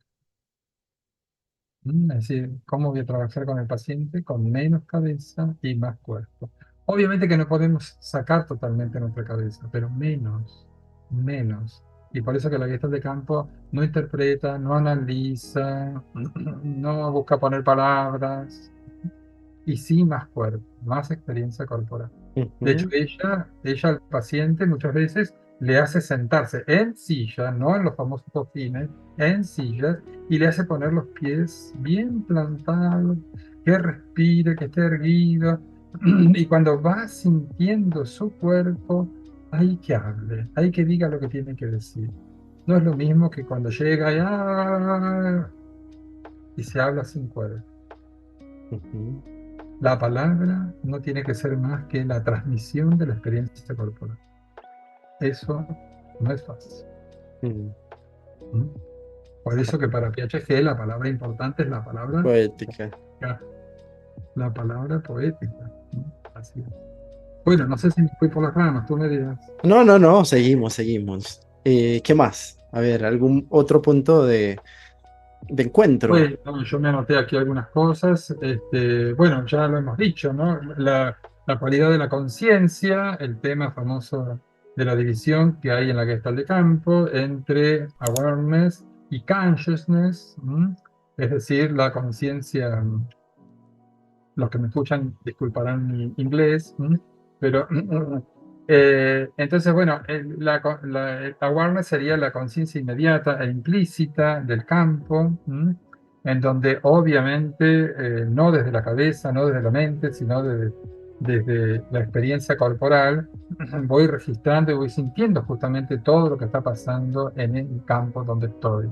Es decir, ¿cómo voy a trabajar con el paciente? Con menos cabeza y más cuerpo. Obviamente que no podemos sacar totalmente nuestra cabeza, pero menos, menos. Y por eso que la Gestalt de campo no interpreta, no analiza, no busca poner palabras, y sí más cuerpo, más experiencia corporal. De hecho, Ujú, ella al paciente muchas veces le hace sentarse en silla, no en los famosos cojines, en sillas, y le hace poner los pies bien plantados, que respire, que esté erguido, y cuando va sintiendo su cuerpo, hay que hable, hay que diga lo que tiene que decir. No es lo mismo que cuando llega y se habla sin cuerpo. ujú, La palabra no tiene que ser más que la transmisión de la experiencia corporal. Eso no es fácil. mm. ¿Mm? Por eso que para Piaget la palabra importante es Poética. la palabra poética. ¿Mm? Así es. Bueno, no sé si me fui por las ramas, tú me dirás. No, no, no, seguimos, seguimos. ¿Qué más? A ver, ¿algún otro punto de encuentro? Bueno, yo me anoté aquí algunas cosas. Bueno, ya lo hemos dicho, ¿no? La cualidad de la conciencia, el tema famoso de la división que hay en la Gestalt de campo entre awareness y consciousness, ¿m? Es decir, la conciencia, los que me escuchan disculparán mi inglés, pero entonces, bueno, el awareness sería la conciencia inmediata e implícita del campo, en donde obviamente no desde la cabeza, no desde la mente, sino desde la experiencia corporal, voy registrando y voy sintiendo justamente todo lo que está pasando en el campo donde estoy.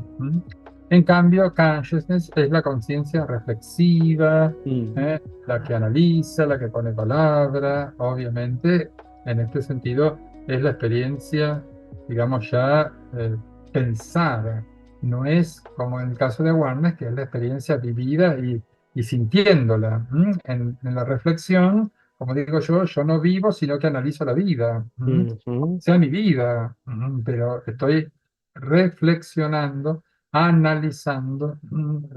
En cambio, consciousness es la conciencia reflexiva, Mm, ¿eh? La que analiza, la que pone palabra, obviamente, en este sentido, es la experiencia, digamos, ya pensada. No es como en el caso de awareness, que es la experiencia vivida y sintiéndola. En la reflexión, como digo yo no vivo, sino que analizo la vida. ujú, Sea mi vida, pero estoy reflexionando, analizando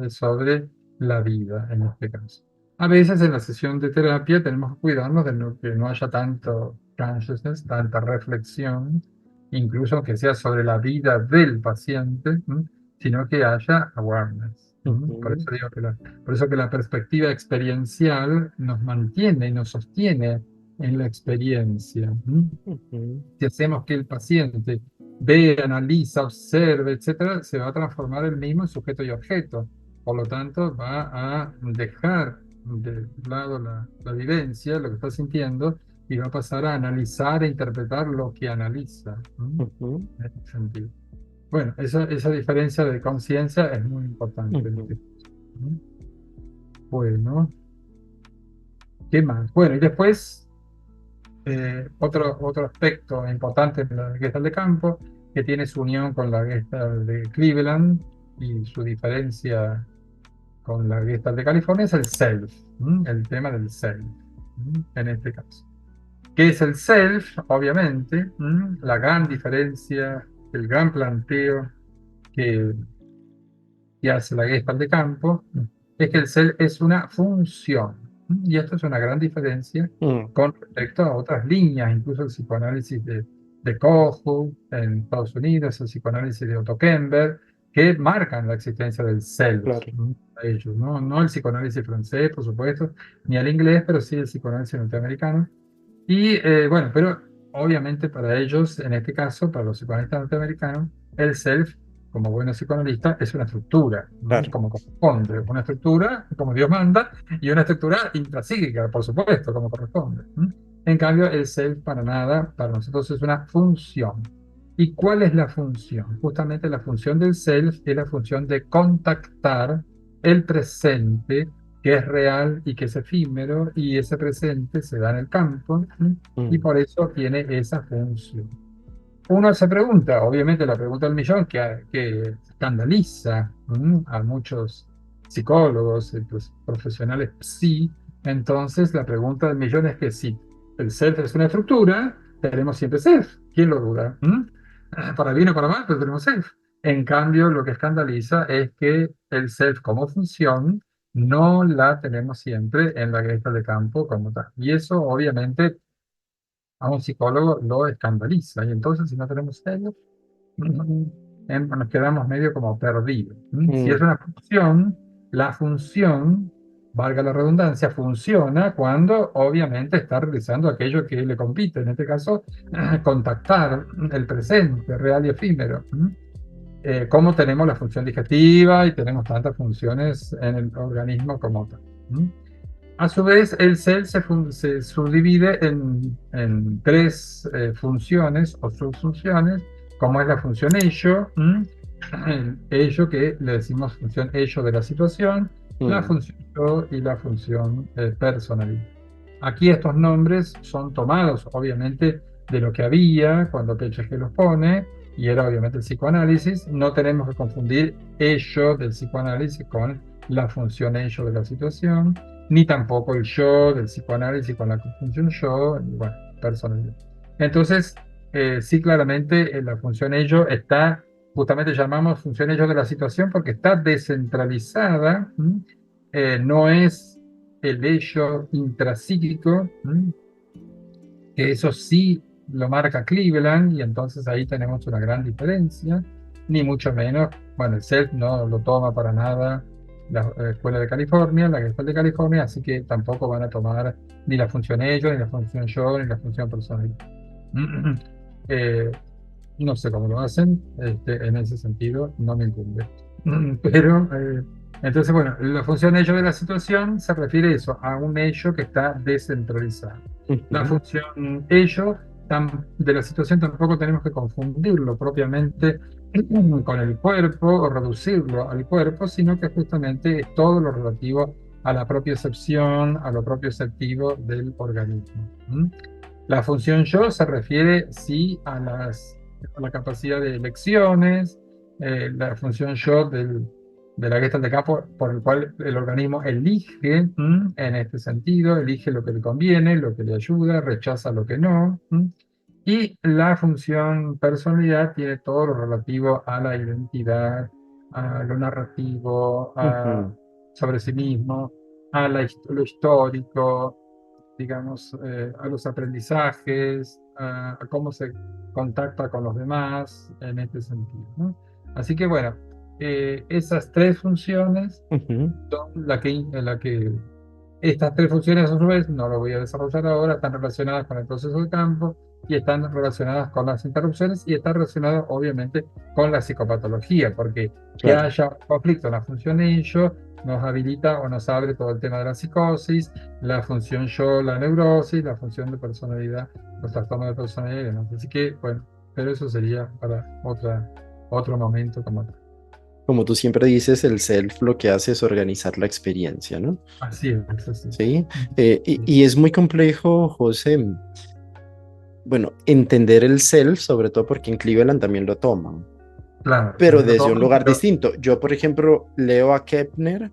sobre la vida en este caso. A veces en la sesión de terapia tenemos que cuidarnos de que no haya tanto consciousness, tanta reflexión, incluso que sea sobre la vida del paciente, sino que haya awareness. Por ujú, eso digo por eso que la perspectiva experiencial nos mantiene y nos sostiene en la experiencia. ujú, Si hacemos que el paciente ve, analiza, observe, etcétera, se va a transformar el mismo en sujeto y objeto. Por lo tanto, va a dejar de lado la vivencia, lo que está sintiendo, y va a pasar a analizar e interpretar lo que analiza. ujú, En ese sentido. Bueno, esa diferencia de conciencia es muy importante en ujú. este caso. ¿Mm? Bueno, ¿qué más? Bueno, y después otro aspecto importante de la Gestalt de campo, que tiene su unión con la Gestalt de Cleveland y su diferencia con la Gestalt de California, es el self, el tema del self, en este caso. ¿Qué es el self? Obviamente, la gran diferencia, el gran planteo que, que hace la Gestalt de campo, es que el self es una función. Y esto es una gran diferencia Mm, con respecto a otras líneas, incluso el psicoanálisis de Kohut en Estados Unidos, el psicoanálisis de Otto Kemper, que marcan la existencia del self, claro. a ellos, ¿no? No el psicoanálisis francés, por supuesto, ni el inglés, pero sí el psicoanálisis norteamericano. Y bueno, pero obviamente para ellos, en este caso, para los psicoanalistas norteamericanos, el self, como bueno psicoanalista, es una estructura, Claro. como corresponde, una estructura como Dios manda, y una estructura intrapsíquica, por supuesto, como corresponde. En cambio, el self para nada, para nosotros es una función. ¿Y cuál es la función? Justamente la función del self es la función de contactar el presente que es real y que es efímero, y ese presente se da en el campo, y Mm, por eso tiene esa función. Uno se pregunta, obviamente la pregunta del millón, que escandaliza a muchos psicólogos, pues, profesionales psi, entonces la pregunta del millón es que si el self es una estructura, tenemos siempre self. ¿Quién lo duda? Para bien o para mal, pero tenemos self. En cambio, lo que escandaliza es que el self como función no la tenemos siempre en la gesta de campo como tal. Y eso obviamente a un psicólogo lo escandaliza. Y entonces si no tenemos self, nos quedamos medio como perdidos. Si es Mm, una función, la función, valga la redundancia, funciona cuando obviamente está realizando aquello que le compite, en este caso, contactar el presente, real y efímero. Como tenemos la función digestiva y tenemos tantas funciones en el organismo como tal. A su vez, el cell se subdivide en tres funciones o subfunciones, como es la función ello, el ello que le decimos función ello de la situación, la mm, función yo y la función personalidad. Aquí estos nombres son tomados, obviamente, de lo que había cuando Piaget los pone, y era obviamente el psicoanálisis. No tenemos que confundir ello del psicoanálisis con la función ello de la situación, ni tampoco el yo del psicoanálisis con la función yo, y bueno, personalidad. Entonces, sí, claramente la función ello está, justamente llamamos función ello de la situación porque está descentralizada, no es el ello intrapsíquico, que eso sí lo marca Cleveland, y entonces ahí tenemos una gran diferencia, ni mucho menos, bueno, el self no lo toma para nada la Escuela de California, la Escuela de California, así que tampoco van a tomar ni la función ellos, ni la función yo, ni la función personal. Eh, no sé cómo lo hacen, en ese sentido no me incumbe. Pero, entonces, bueno, la función ello de la situación se refiere a eso, a un ello que está descentralizado. La ujú, función ello de la situación tampoco tenemos que confundirlo propiamente con el cuerpo o reducirlo al cuerpo, sino que justamente es todo lo relativo a la propiocepción, a lo propioceptivo del organismo. La función yo se refiere, sí, a la capacidad de elecciones, la función yo de la Gestalt de campo, por el cual el organismo elige, en este sentido, elige lo que le conviene, lo que le ayuda, rechaza lo que no. Y la función personalidad tiene todo lo relativo a la identidad, a lo narrativo, ujú. sobre sí mismo, lo histórico, digamos, a los aprendizajes, a cómo se contacta con los demás en este sentido, ¿no? Así que bueno, esas tres funciones Ujú, son la que estas tres funciones, a su vez, no lo voy a desarrollar ahora, están relacionadas con el proceso de campo y están relacionadas con las interrupciones y están relacionadas, obviamente, con la psicopatología, porque que claro. haya un conflicto en la función ello nos habilita o nos abre todo el tema de la psicosis, la función yo, la neurosis, la función de personalidad, los trastornos de personalidad y demás. Así que, bueno, pero eso sería para otro momento como tal. Como tú siempre dices, el self lo que hace es organizar la experiencia, ¿no? Así es, así. Sí. Sí, Y es muy complejo, José, bueno, entender el self, sobre todo porque en Cleveland también lo toman, claro, pero también lo desde un toman, lugar pero distinto. Yo, por ejemplo, leo a Kepner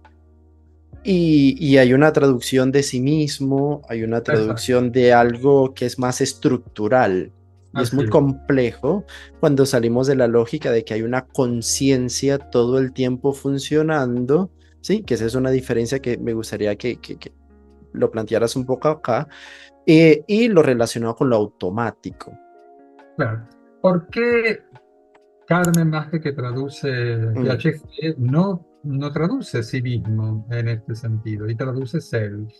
y hay una traducción de sí mismo, hay una exacto. traducción de algo que es más estructural. Y es Así muy es, complejo cuando salimos de la lógica de que hay una conciencia todo el tiempo funcionando, ¿sí? Que esa es una diferencia que me gustaría que lo plantearas un poco acá, y lo relacionado con lo automático. claro. ¿Por qué Carmen Vázquez, que traduce Mm, Piaget, no traduce sí mismo en este sentido y traduce self,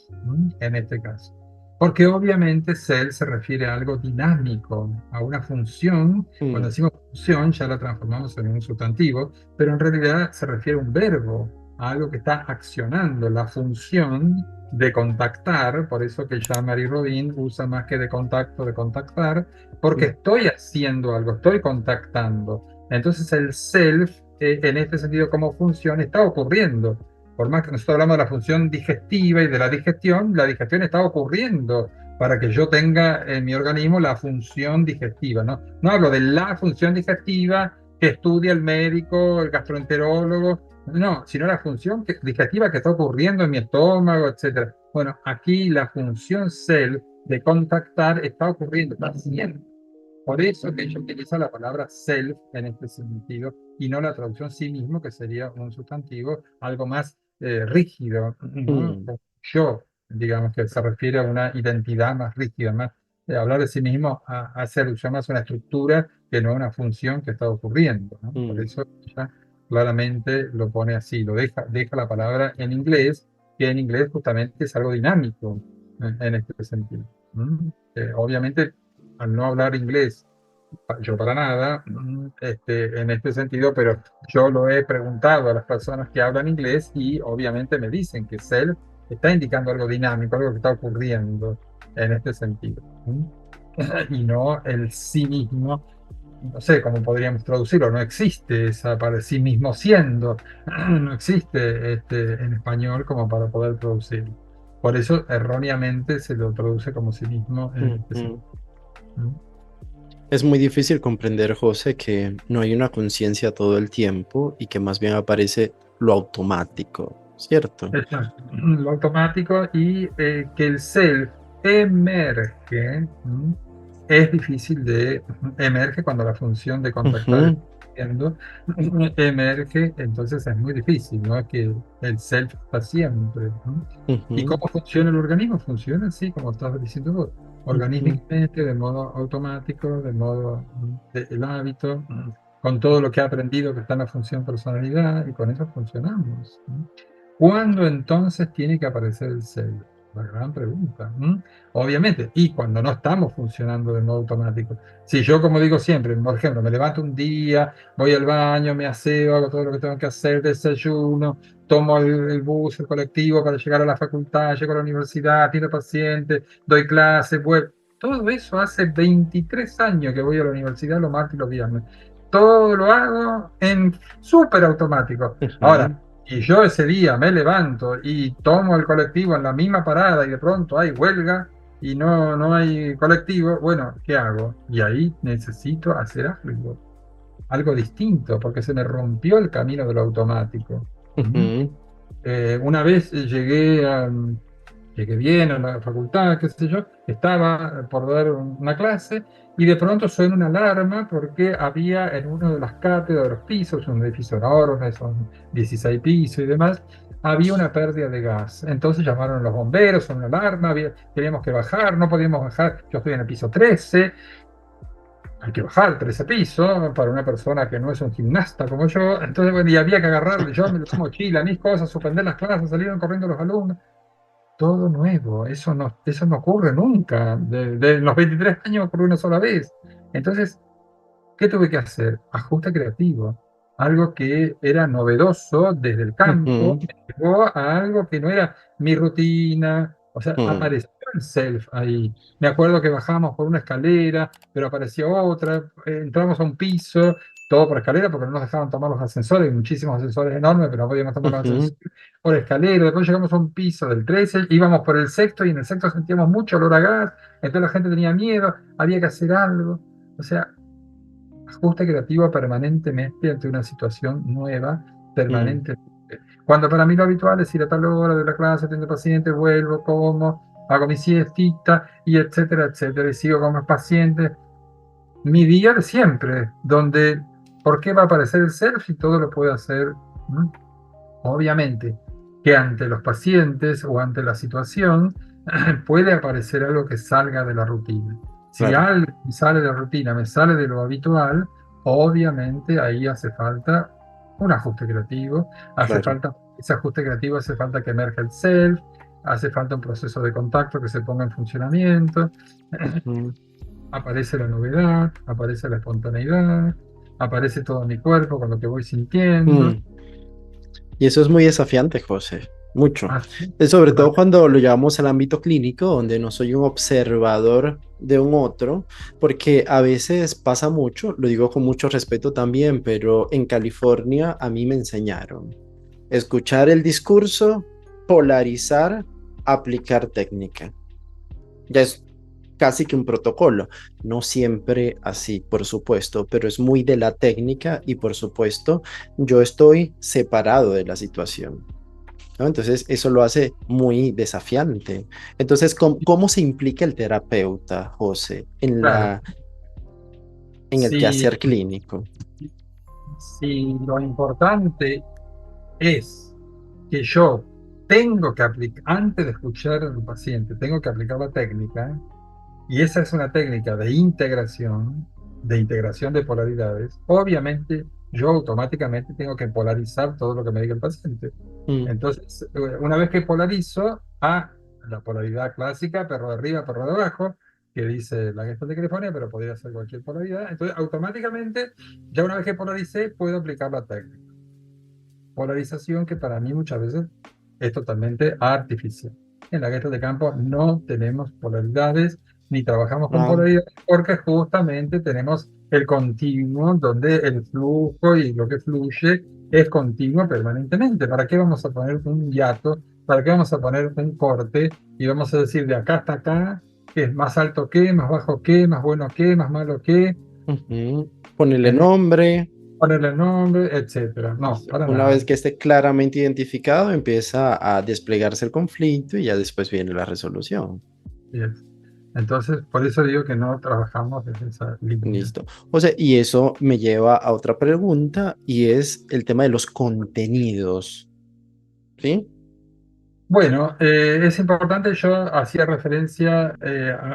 en este caso? Porque obviamente self se refiere a algo dinámico, a una función. Cuando mm, decimos función ya la transformamos en un sustantivo, pero en realidad se refiere a un verbo, a algo que está accionando la función de contactar, por eso que Jean-Marie Rodin usa más que de contacto, de contactar, porque mm, estoy haciendo algo, estoy contactando. Entonces el self, en este sentido como función, está ocurriendo. Por más que nosotros hablamos de la función digestiva y de la digestión está ocurriendo para que yo tenga en mi organismo la función digestiva, ¿no? No hablo de la función digestiva que estudia el médico, el gastroenterólogo, no, sino la función digestiva que está ocurriendo en mi estómago, etcétera. Bueno, aquí la función self de contactar está ocurriendo, está haciendo. Por eso que ella utiliza la palabra self en este sentido y no la traducción sí mismo, que sería un sustantivo, algo más rígido, ¿no? Mm, Yo, digamos que se refiere a una identidad más rígida, más hablar de sí mismo hace alusión más a una estructura que no a una función que está ocurriendo, ¿no? Por mm, eso ella claramente lo pone así, deja la palabra en inglés, que en inglés justamente es algo dinámico en este sentido. ¿Mm? Obviamente, al no hablar inglés, yo para nada, en este sentido, pero yo lo he preguntado a las personas que hablan inglés y obviamente me dicen que self está indicando algo dinámico, algo que está ocurriendo en este sentido. Y no el sí mismo, no sé cómo podríamos traducirlo, no existe esa para sí mismo siendo, no existe en español como para poder traducirlo. Por eso erróneamente se lo traduce como sí mismo en este sentido. mm. ¿Mm? Es muy difícil comprender, José, que no hay una conciencia todo el tiempo y que más bien aparece lo automático, ¿cierto? Exacto. Lo automático y que el self emerge, es difícil emerge cuando la función de contactar está Ujú, haciendo, emerge, entonces es muy difícil, ¿no? Es que el self está siempre. ¿Y ujú, cómo funciona el organismo? Funciona así, como estabas diciendo vos, ujú, organímicamente, de modo automático, de modo del hábito, con todo lo que ha aprendido que está en la función personalidad, y con eso funcionamos. ¿Cuándo entonces tiene que aparecer el sello? La gran pregunta. Obviamente, y cuando no estamos funcionando de modo automático. Si yo, como digo siempre, por ejemplo, me levanto un día, voy al baño, me aseo, hago todo lo que tengo que hacer, desayuno, tomo el bus, el colectivo para llegar a la facultad, llego a la universidad, atiendo pacientes, doy clases, vuelvo. Todo eso hace 23 años que voy a la universidad los martes y los viernes. Todo lo hago en súper automático. ujú, Ahora, y yo ese día me levanto y tomo el colectivo en la misma parada y de pronto hay huelga y no hay colectivo, bueno, ¿qué hago? Y ahí necesito hacer algo distinto, porque se me rompió el camino de lo automático. ¿Mm? ujú, Una vez llegué bien a la facultad, qué sé yo, estaba por dar una clase y de pronto suena una alarma porque había en uno de las cátedras de los pisos, un edificio enorme, son 16 pisos y demás, había una pérdida de gas. Entonces llamaron a los bomberos, son una alarma, teníamos que bajar, no podíamos bajar, yo estoy en el piso 13, hay que bajar 13 pisos para una persona que no es un gimnasta como yo. Entonces, bueno, y había que agarrar, yo me la mochila, mis cosas, suspender las clases, salieron corriendo los alumnos. Todo nuevo, eso no ocurre nunca. De los 23 años ocurrió una sola vez. Entonces, ¿qué tuve que hacer? Ajuste creativo. Algo que era novedoso desde el campo, ujú, me llevó a algo que no era mi rutina. O sea, mm, apareció el self ahí. Me acuerdo que bajamos por una escalera, pero apareció otra. Entramos a un piso, todo por escalera, porque no nos dejaban tomar los ascensores, muchísimos ascensores enormes, pero no podíamos tomar los ujú, ascensores por escalera. Después llegamos a un piso del 13, íbamos por el sexto y en el sexto sentíamos mucho olor a gas. Entonces la gente tenía miedo, había que hacer algo. O sea, ajuste creativo permanentemente ante una situación nueva, mm, permanentemente. Cuando para mí lo habitual es ir a tal hora de la clase, atiendo pacientes, vuelvo, como, hago mi siestita, y etcétera, etcétera, y sigo con los pacientes. Mi día de siempre, donde, ¿por qué va a aparecer el ser si todo lo puede hacer? ¿Mm? Obviamente que ante los pacientes o ante la situación puede aparecer algo que salga de la rutina. Si claro, algo sale de la rutina, me sale de lo habitual, obviamente ahí hace falta un ajuste creativo, hace claro. falta, ese ajuste creativo hace falta que emerja el self, hace falta un proceso de contacto que se ponga en funcionamiento, Ujú, aparece la novedad, aparece la espontaneidad, aparece todo mi cuerpo con lo que voy sintiendo. mm. Y eso es muy desafiante, José, mucho. Así, Sobre todo cuando lo llevamos al ámbito clínico, donde no soy un observador de un otro, porque a veces pasa mucho, lo digo con mucho respeto también, pero en California a mí me enseñaron escuchar el discurso, polarizar, aplicar técnica. Ya es casi que un protocolo. No siempre así, por supuesto, pero es muy de la técnica y por supuesto yo estoy separado de la situación, ¿no? Entonces eso lo hace muy desafiante. Entonces, ¿cómo se implica el terapeuta, José, claro. en el Si, quehacer clínico? si lo importante es que yo tengo que aplicar, antes de escuchar al paciente, tengo que aplicar la técnica, y esa es una técnica de integración de polaridades. Obviamente, yo automáticamente tengo que polarizar todo lo que me diga el paciente. Mm. Entonces, una vez que polarizo a la polaridad clásica, perro de arriba, perro de abajo, que dice la Gestalt de California, pero podría ser cualquier polaridad. Entonces, automáticamente, ya una vez que polaricé, puedo aplicar la técnica. Polarización que para mí muchas veces es totalmente artificial. En la Gestalt de campo no tenemos polaridades ni trabajamos con Ah, polaridades porque justamente tenemos el continuo donde el flujo y lo que fluye es continuo permanentemente. ¿Para qué vamos a poner un hiato? ¿Para qué vamos a poner un corte? Y vamos a decir de acá hasta acá, que es más alto que, más bajo que, más bueno que, más malo que, ujú. Ponerle en nombre. ponerle nombre, etcétera. No, para Una vez nada. que esté claramente identificado, empieza a desplegarse el conflicto y ya después viene la resolución. Yes. Entonces, por eso digo que no trabajamos desde esa línea. Listo. O sea, y eso me lleva a otra pregunta y es el tema de los contenidos, ¿sí? Bueno, es importante, yo hacía referencia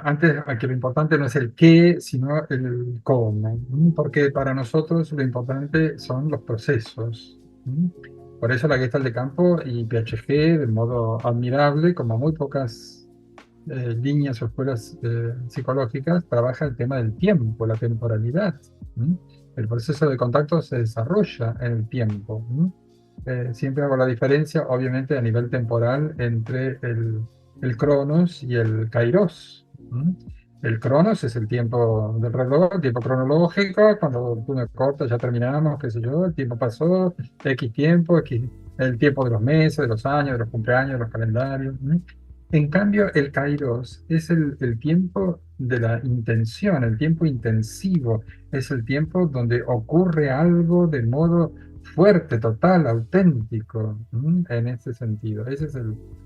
antes a que lo importante no es el qué, sino el cómo, porque para nosotros lo importante son los procesos. Por eso la Gestalt de campo y PHG, de modo admirable, como muy pocas líneas o escuelas psicológicas, trabaja el tema del tiempo, la temporalidad. ¿Mm? El proceso de contacto se desarrolla en el tiempo. Siempre hago la diferencia, obviamente, a nivel temporal entre el Cronos y el Kairos. El Cronos es el tiempo del reloj, el tiempo cronológico, cuando tú me cortas ya terminamos, qué sé yo, el tiempo pasó, X tiempo, X, el tiempo de los meses, de los años, de los cumpleaños, de los calendarios. En cambio, el Kairos es el tiempo de la intención, el tiempo intensivo, es el tiempo donde ocurre algo de modo fuerte, total, auténtico, en ese sentido. Ese es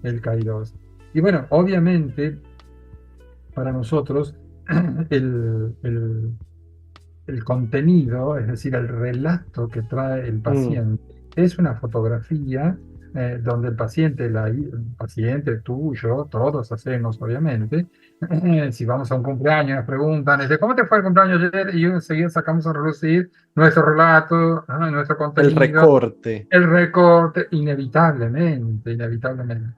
el Kairos. Y bueno, obviamente, para nosotros, el, el- el contenido, es decir, el relato que trae el Mm, paciente, es una fotografía donde el paciente, el paciente, tú, yo, todos hacemos, obviamente. Si vamos a un cumpleaños, nos preguntan, ¿cómo te fue el cumpleaños ayer? Y enseguida sacamos a relucir nuestro relato, nuestro el contenido, recorte. el recorte, inevitablemente, inevitablemente.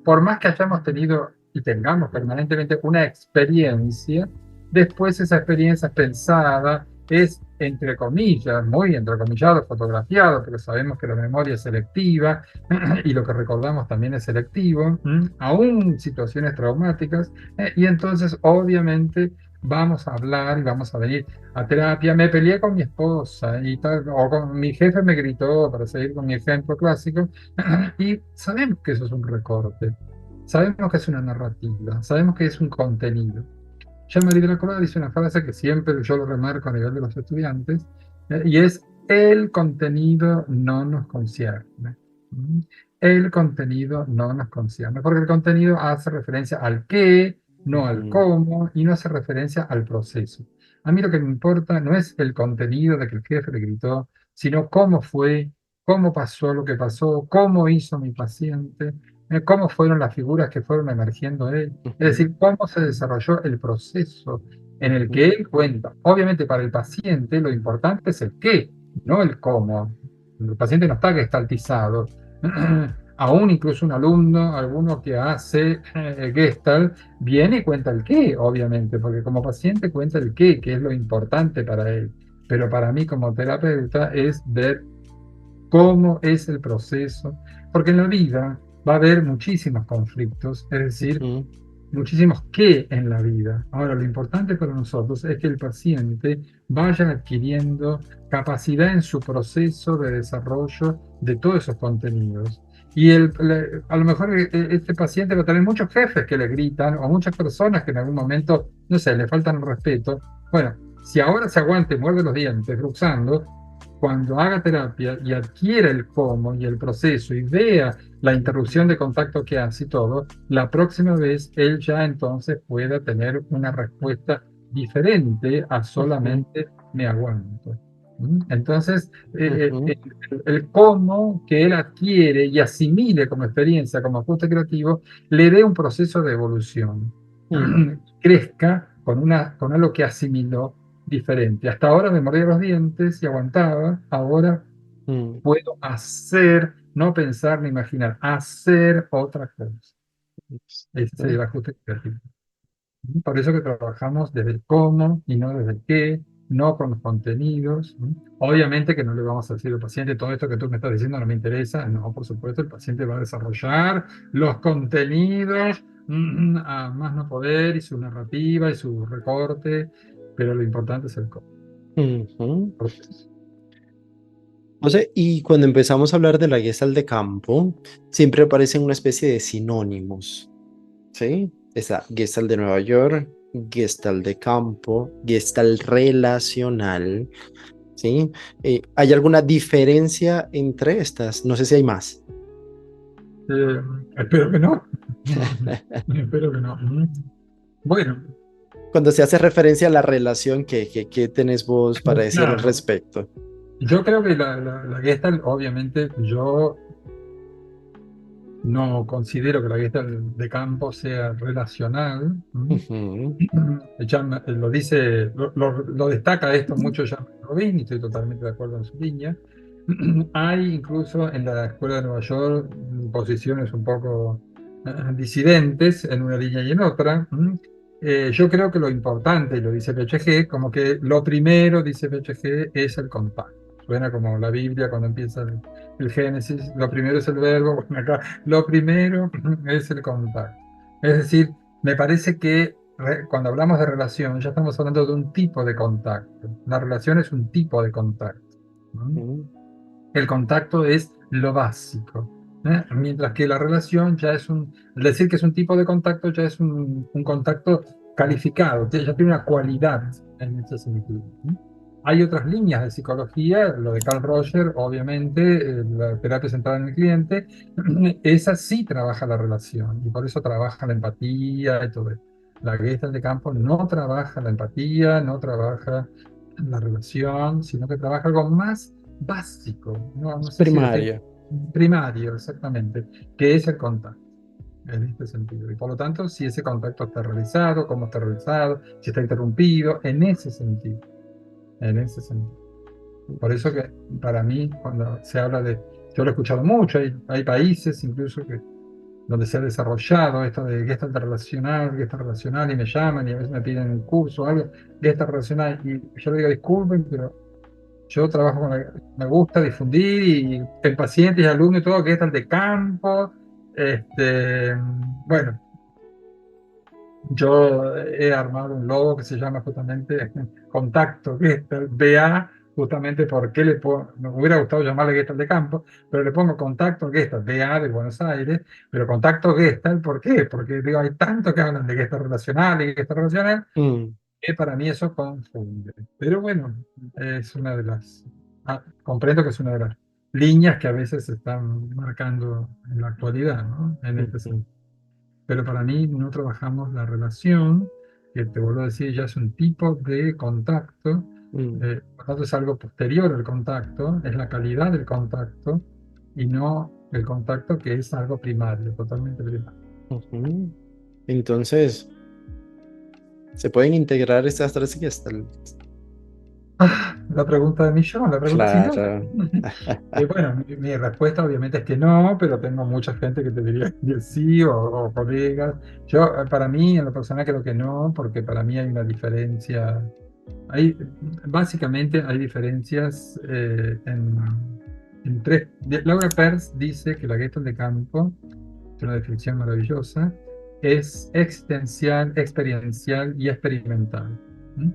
Por más que hayamos tenido y tengamos permanentemente una experiencia, después esa experiencia es pensada, es entre comillas, muy entrecomillado, fotografiado, pero sabemos que la memoria es selectiva y lo que recordamos también es selectivo, aún situaciones traumáticas, y entonces obviamente vamos a hablar y vamos a venir a terapia. Me peleé con mi esposa y tal, o con mi jefe me gritó, para seguir con mi ejemplo clásico, y sabemos que eso es un recorte, sabemos que es una narrativa, sabemos que es un contenido. Jean-Marie Delacroix dice una frase que siempre yo lo remarco a nivel de los estudiantes, y es: el contenido no nos concierne. ¿Mm? El contenido no nos concierne, porque el contenido hace referencia al qué, no al Ujú, cómo, y no hace referencia al proceso. A mí lo que me importa no es el contenido de que el jefe le gritó, sino cómo fue, cómo pasó lo que pasó, cómo hizo mi paciente, cómo fueron las figuras que fueron emergiendo de él. Es ujú, decir, cómo se desarrolló el proceso en el que ujú, él cuenta. Obviamente para el paciente lo importante es el qué, no el cómo. El paciente no está gestaltizado. Aún incluso un alumno, alguno que hace Gestalt, viene y cuenta el qué, obviamente, porque como paciente cuenta el qué, que es lo importante para él. Pero para mí como terapeuta es ver cómo es el proceso, porque en la vida va a haber muchísimos conflictos, es decir, ujú, muchísimos qué en la vida. Ahora, lo importante para nosotros es que el paciente vaya adquiriendo capacidad en su proceso de desarrollo de todos esos contenidos. Y a lo mejor este paciente va a tener muchos jefes que le gritan o muchas personas que en algún momento, no sé, le faltan el respeto. Bueno, si ahora se aguante, muerde los dientes, luxando, cuando haga terapia y adquiera el cómo y el proceso y vea la interrupción de contacto que hace y todo, la próxima vez él ya entonces pueda tener una respuesta diferente a ujú. solamente me aguanto. Entonces, Ujú, el cómo que él adquiere y asimile como experiencia, como ajuste creativo, le dé un proceso de evolución. mm, Crezca con algo que asimiló diferente. Hasta ahora me mordía los dientes y aguantaba, ahora mm, puedo hacer, no pensar ni imaginar, hacer otra cosa. Ese sería ¿no? el ajuste creativo. Por eso que trabajamos desde el cómo y no desde el qué, no con los contenidos. Obviamente que no le vamos a decir al paciente todo esto que tú me estás diciendo no me interesa. No, por supuesto, el paciente va a desarrollar los contenidos a más no poder y su narrativa y su recorte, pero lo importante es el cómo. Ujú. Proceso. O sea, y cuando empezamos a hablar de la Gestalt de campo, siempre aparecen una especie de sinónimos, ¿sí? Está Gestalt de Nueva York, Gestalt de campo, Gestalt relacional, ¿sí? ¿Hay alguna diferencia entre estas? No sé si hay más. Eh, Espero que no. Espero que no. Bueno, Cuando se hace referencia a la relación, ¿qué tenés vos para decir al claro. respecto? Yo creo que la Gestalt, obviamente, yo no considero que la Gestalt de campo sea relacional. Ujú, Lo dice, lo destaca esto mucho Jean Robin, y estoy totalmente de acuerdo en su línea. Hay incluso en la Escuela de Nueva York posiciones un poco disidentes en una línea y en otra. Yo creo que lo importante, y lo dice PHG, como que lo primero, dice PHG, es el contacto. Suena como la Biblia cuando empieza el Génesis, lo primero es el verbo, bueno, acá lo primero es el contacto. Es decir, me parece que cuando hablamos de relación, ya estamos hablando de un tipo de contacto. La relación es un tipo de contacto. ¿No? ujú, El contacto es lo básico, mientras que la relación ya es al decir que es un tipo de contacto, ya es un contacto calificado, ya tiene una cualidad en ese sentido. ¿No? Hay otras líneas de psicología, lo de Carl Rogers, obviamente, la terapia centrada en el cliente, esa sí trabaja la relación y por eso trabaja la empatía y todo eso. La Gestalt de campo no trabaja la empatía, no trabaja la relación, sino que trabaja algo más básico, no sé si decir primaria. primario exactamente, que es el contacto en este sentido. Y por lo tanto, si ese contacto está realizado, cómo está realizado, si está interrumpido, en ese sentido, en ese sentido. Por eso que para mí, cuando se habla de, yo lo he escuchado mucho, hay países incluso donde se ha desarrollado esto de Gestalt relacional, y me llaman y a veces me piden un curso o algo, Gestalt relacional, y yo le digo, disculpen, pero yo trabajo me gusta difundir y en pacientes y alumnos y todo, que es el de campo. Bueno, yo he armado un logo que se llama justamente Contacto Gestalt, BA, justamente porque me hubiera gustado llamarle Gestalt de campo, pero le pongo Contacto Gestalt, BA de Buenos Aires, pero Contacto Gestalt, ¿por qué? Porque digo, hay tanto que hablan de Gestalt relacional y Gestalt relacional, Mm, que para mí eso confunde. Pero bueno, es una de las, comprendo que es una de las líneas que a veces se están marcando en la actualidad, ¿no? En este ujú, sentido. Pero para mí no trabajamos la relación, que te vuelvo a decir, ya es un tipo de contacto, mm, por tanto es algo posterior al contacto, es la calidad del contacto y no el contacto que es algo primario, totalmente primario. ujú. Entonces, se pueden integrar estas tres Gestalts. La pregunta de millón, la pregunta sin duda. Claro. Bueno, mi respuesta obviamente es que no, pero tengo mucha gente que te diría que sí, o colegas. Yo, para mí, en lo personal, creo que no, porque para mí hay una diferencia. Hay, básicamente hay diferencias en tres. Laura Pers dice que la Gestalt de campo, es una definición maravillosa, es existencial, experiencial y experimental. ¿Mm?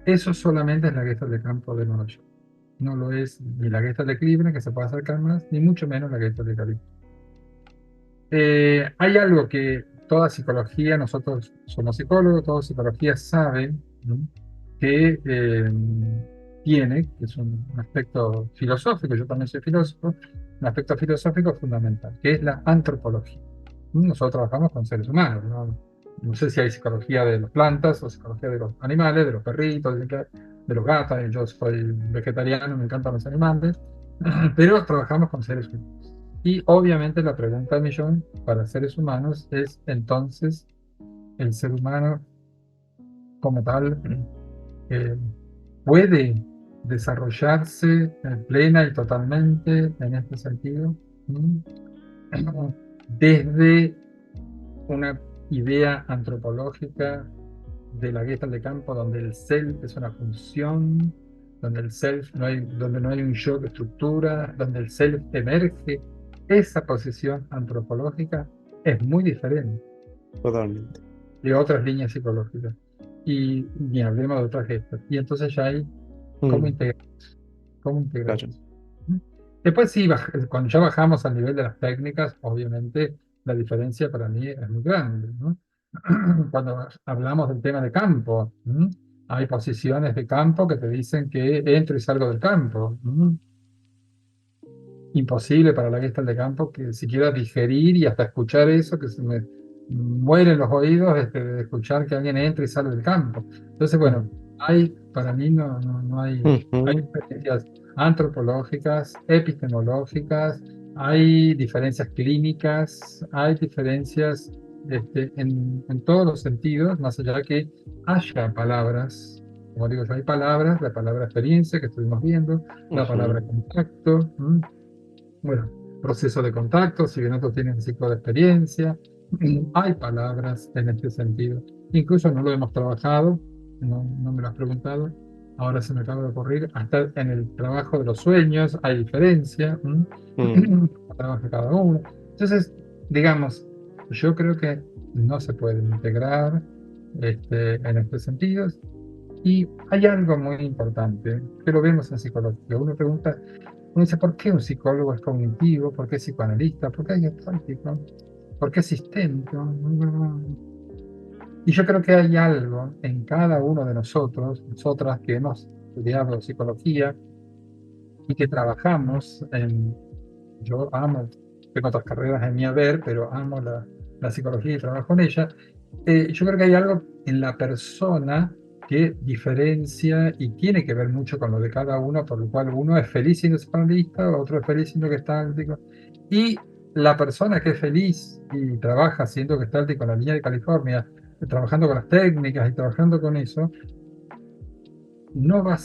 Eso solamente es la Gestalt de campo de Nueva York. No lo es ni la Gestalt de Cleveland, que se puede acercar más, ni mucho menos la Gestalt de Cali. Hay algo que toda psicología, nosotros somos psicólogos, toda psicología sabe, ¿no? Que tiene, que es un aspecto filosófico, yo también soy filósofo, un aspecto filosófico fundamental, que es la antropología. Nosotros trabajamos con seres humanos, ¿no? No sé si hay psicología de las plantas o psicología de los animales, de los perritos, de los gatos. Yo soy vegetariano, me encantan los animales, pero trabajamos con seres humanos. Y obviamente la pregunta del millón para seres humanos es entonces el ser humano como tal eh, puede desarrollarse plena y totalmente en este sentido. ¿Mm? Desde una idea antropológica de la Gestalt de campo, donde el self es una función, donde el self no hay, donde no hay un yo de estructura, donde el self emerge. Esa posición antropológica es muy diferente Totalmente. de otras líneas psicológicas. Y ni hablemos de otras gestas. Y entonces ya hay cómo Mm, integrar, cómo integrar claro. eso. ¿Mm? Después sí, cuando ya bajamos al nivel de las técnicas, obviamente la diferencia para mí es muy grande, ¿no? Cuando hablamos del tema de campo, ¿m? Hay posiciones de campo que te dicen que entro y salgo del campo. ¿M? Imposible para la Gestalt de campo que siquiera digerir y hasta escuchar eso, que se me mueren los oídos de escuchar que alguien entra y sale del campo. Entonces, bueno, Mm, para mí no hay ujú, diferencias antropológicas, epistemológicas, hay diferencias clínicas, hay diferencias en todos los sentidos, más allá de que haya palabras. Como digo yo, hay palabras, la palabra experiencia que estuvimos viendo, la palabra ujú, contacto. Bueno, proceso de contacto, si bien otros tienen ciclo de experiencia, hay palabras en este sentido. Incluso no lo hemos trabajado, no me lo has preguntado, ahora se me acaba de ocurrir, hasta en el trabajo de los sueños hay diferencia, mm, trabaja cada uno. Entonces, digamos, yo creo que no se puede integrar en este sentido. Y hay algo muy importante que lo vemos en psicología. Uno pregunta, uno dice, ¿por qué un psicólogo es cognitivo? ¿Por qué es psicoanalista? ¿Por qué es gestáltico? ¿Por qué es sistémico? Y yo creo que hay algo en cada uno de nosotros, nosotras que hemos estudiado psicología y que trabajamos en, yo amo, tengo otras carreras en mi haber, pero amo la psicología y trabajo en ella. Yo creo que hay algo en la persona que diferencia y tiene que ver mucho con lo de cada uno, por lo cual uno es feliz siendo psicoanalista, otro es feliz siendo gestáltico. Y la persona que es feliz y trabaja siendo gestáltico en la línea de California, trabajando con las técnicas y trabajando con eso, no va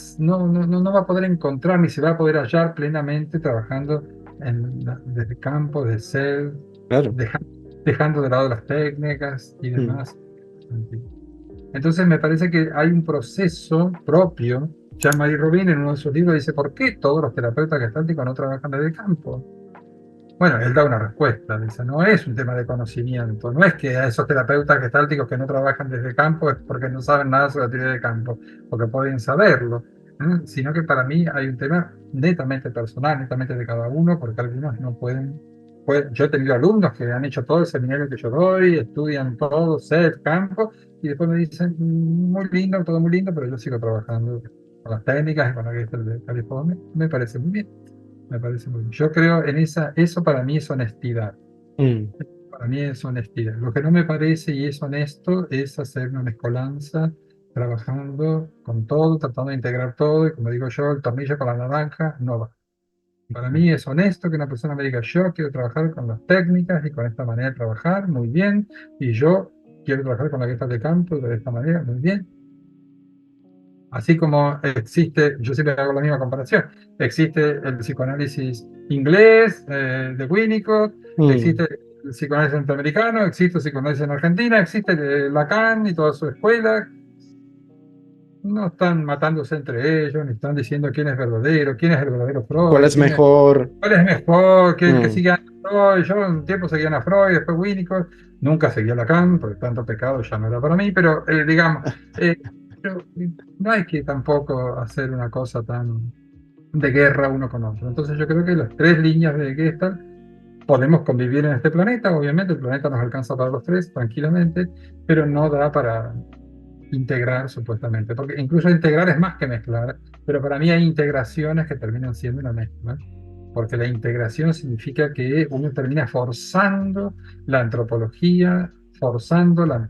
a poder encontrar ni se va a poder hallar plenamente trabajando desde el campo de ser, claro. deja- dejando de lado las técnicas y Mm, demás. Entonces me parece que hay un proceso propio. Jean-Marie Robin en uno de sus libros dice, ¿por qué todos los terapeutas gestálticos no trabajan desde el campo? Bueno, él da una respuesta, dice, no es un tema de conocimiento, no es que a esos terapeutas gestálticos que no trabajan desde el campo es porque no saben nada sobre la teoría del campo, porque pueden saberlo, sino que para mí hay un tema netamente personal, netamente de cada uno, porque algunos no yo he tenido alumnos que han hecho todo el seminario que yo doy, estudian todo, sé el campo, y después me dicen, muy lindo, todo muy lindo, pero yo sigo trabajando con las técnicas y con la Gestalt de California, me parece muy bien. Me parece muy bien. Yo creo en eso para mí es honestidad. mm, Para mí es honestidad. Lo que no me parece y es honesto es hacer una mezcolanza, trabajando con todo, tratando de integrar todo, y como digo yo, el tornillo con la naranja no va. Para mí es honesto que una persona me diga, yo quiero trabajar con las técnicas y con esta manera de trabajar, muy bien, y yo quiero trabajar con la Gestalt de campo de esta manera, muy bien. Así como existe, yo siempre hago la misma comparación, existe el psicoanálisis inglés de Winnicott, mm, existe el psicoanálisis norteamericano, existe el psicoanálisis en Argentina, existe Lacan y toda su escuela. No están matándose entre ellos, ni están diciendo quién es verdadero, quién es el verdadero ¿cuál Freud, es mejor? cuál es mejor, que Mm, siga a Freud. Yo un tiempo seguía a Freud, después Winnicott, nunca seguía a Lacan, porque tanto pecado ya no era para mí, pero digamos, eh, no hay que tampoco hacer una cosa tan de guerra uno con otro. Entonces yo creo que las tres líneas de Gestalt podemos convivir en este planeta, obviamente el planeta nos alcanza para los tres tranquilamente, pero no da para integrar supuestamente, porque incluso integrar es más que mezclar, pero para mí hay integraciones que terminan siendo una mezcla, porque la integración significa que uno termina forzando la antropología, forzando la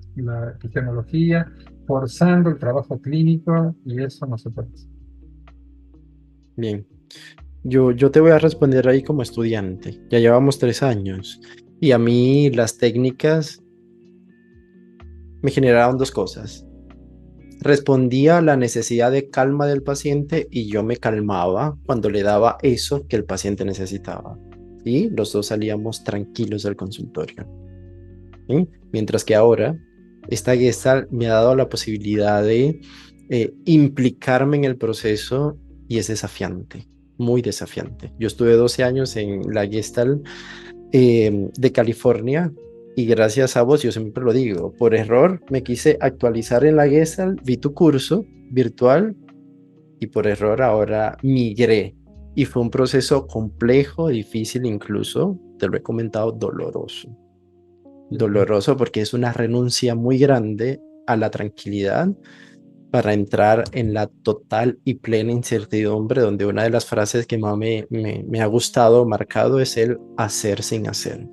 epistemología, forzando el trabajo clínico, y eso no se puede hacer. Bien. Yo te voy a responder ahí como estudiante. Ya llevamos 3 años y a mí las técnicas me generaron dos cosas. Respondía a la necesidad de calma del paciente y yo me calmaba cuando le daba eso que el paciente necesitaba. Y los dos salíamos tranquilos del consultorio. ¿Sí? Mientras que ahora, esta Gestalt me ha dado la posibilidad de implicarme en el proceso y es desafiante, muy desafiante. Yo estuve 12 años en la Gestalt de California y gracias a vos, yo siempre lo digo, por error me quise actualizar en la Gestalt, vi tu curso virtual y por error ahora migré. Y fue un proceso complejo, difícil, incluso, te lo he comentado, doloroso. Doloroso porque es una renuncia muy grande a la tranquilidad para entrar en la total y plena incertidumbre, donde una de las frases que más me ha gustado, marcado, es el hacer sin hacer,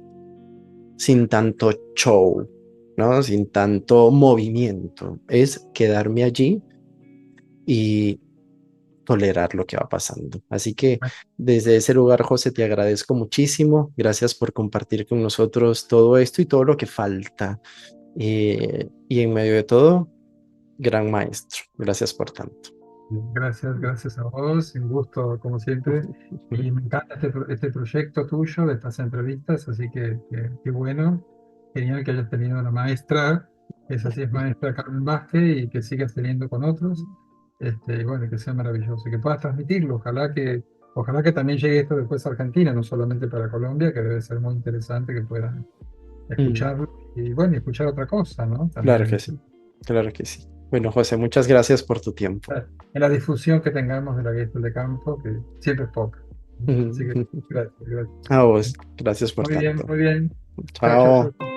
sin tanto show, ¿no? Sin tanto movimiento. Es quedarme allí y tolerar lo que va pasando. Así que desde ese lugar, José, te agradezco muchísimo. Gracias por compartir con nosotros todo esto y todo lo que falta. Y en medio de todo, gran maestro. Gracias por tanto. Gracias, gracias a vos, un gusto como siempre. Y me encanta este proyecto tuyo de estas entrevistas, así que qué bueno, genial que hayas tenido una maestra, esa sí es maestra Carmen Vázquez, y que sigas teniendo con otros, y bueno, que sea maravilloso, y que puedas transmitirlo. Ojalá que también llegue esto después a Argentina, no solamente para Colombia, que debe ser muy interesante que puedan Mm, escucharlo, y bueno, y escuchar otra cosa, ¿no? claro También que sí, claro que sí. Bueno, José, muchas gracias por tu tiempo. en la difusión que tengamos de la Gestalt de campo, que siempre es poca. Así que gracias, gracias. A vos, gracias por Muy bien, tanto. muy bien. Chao, chao, Chao. chao.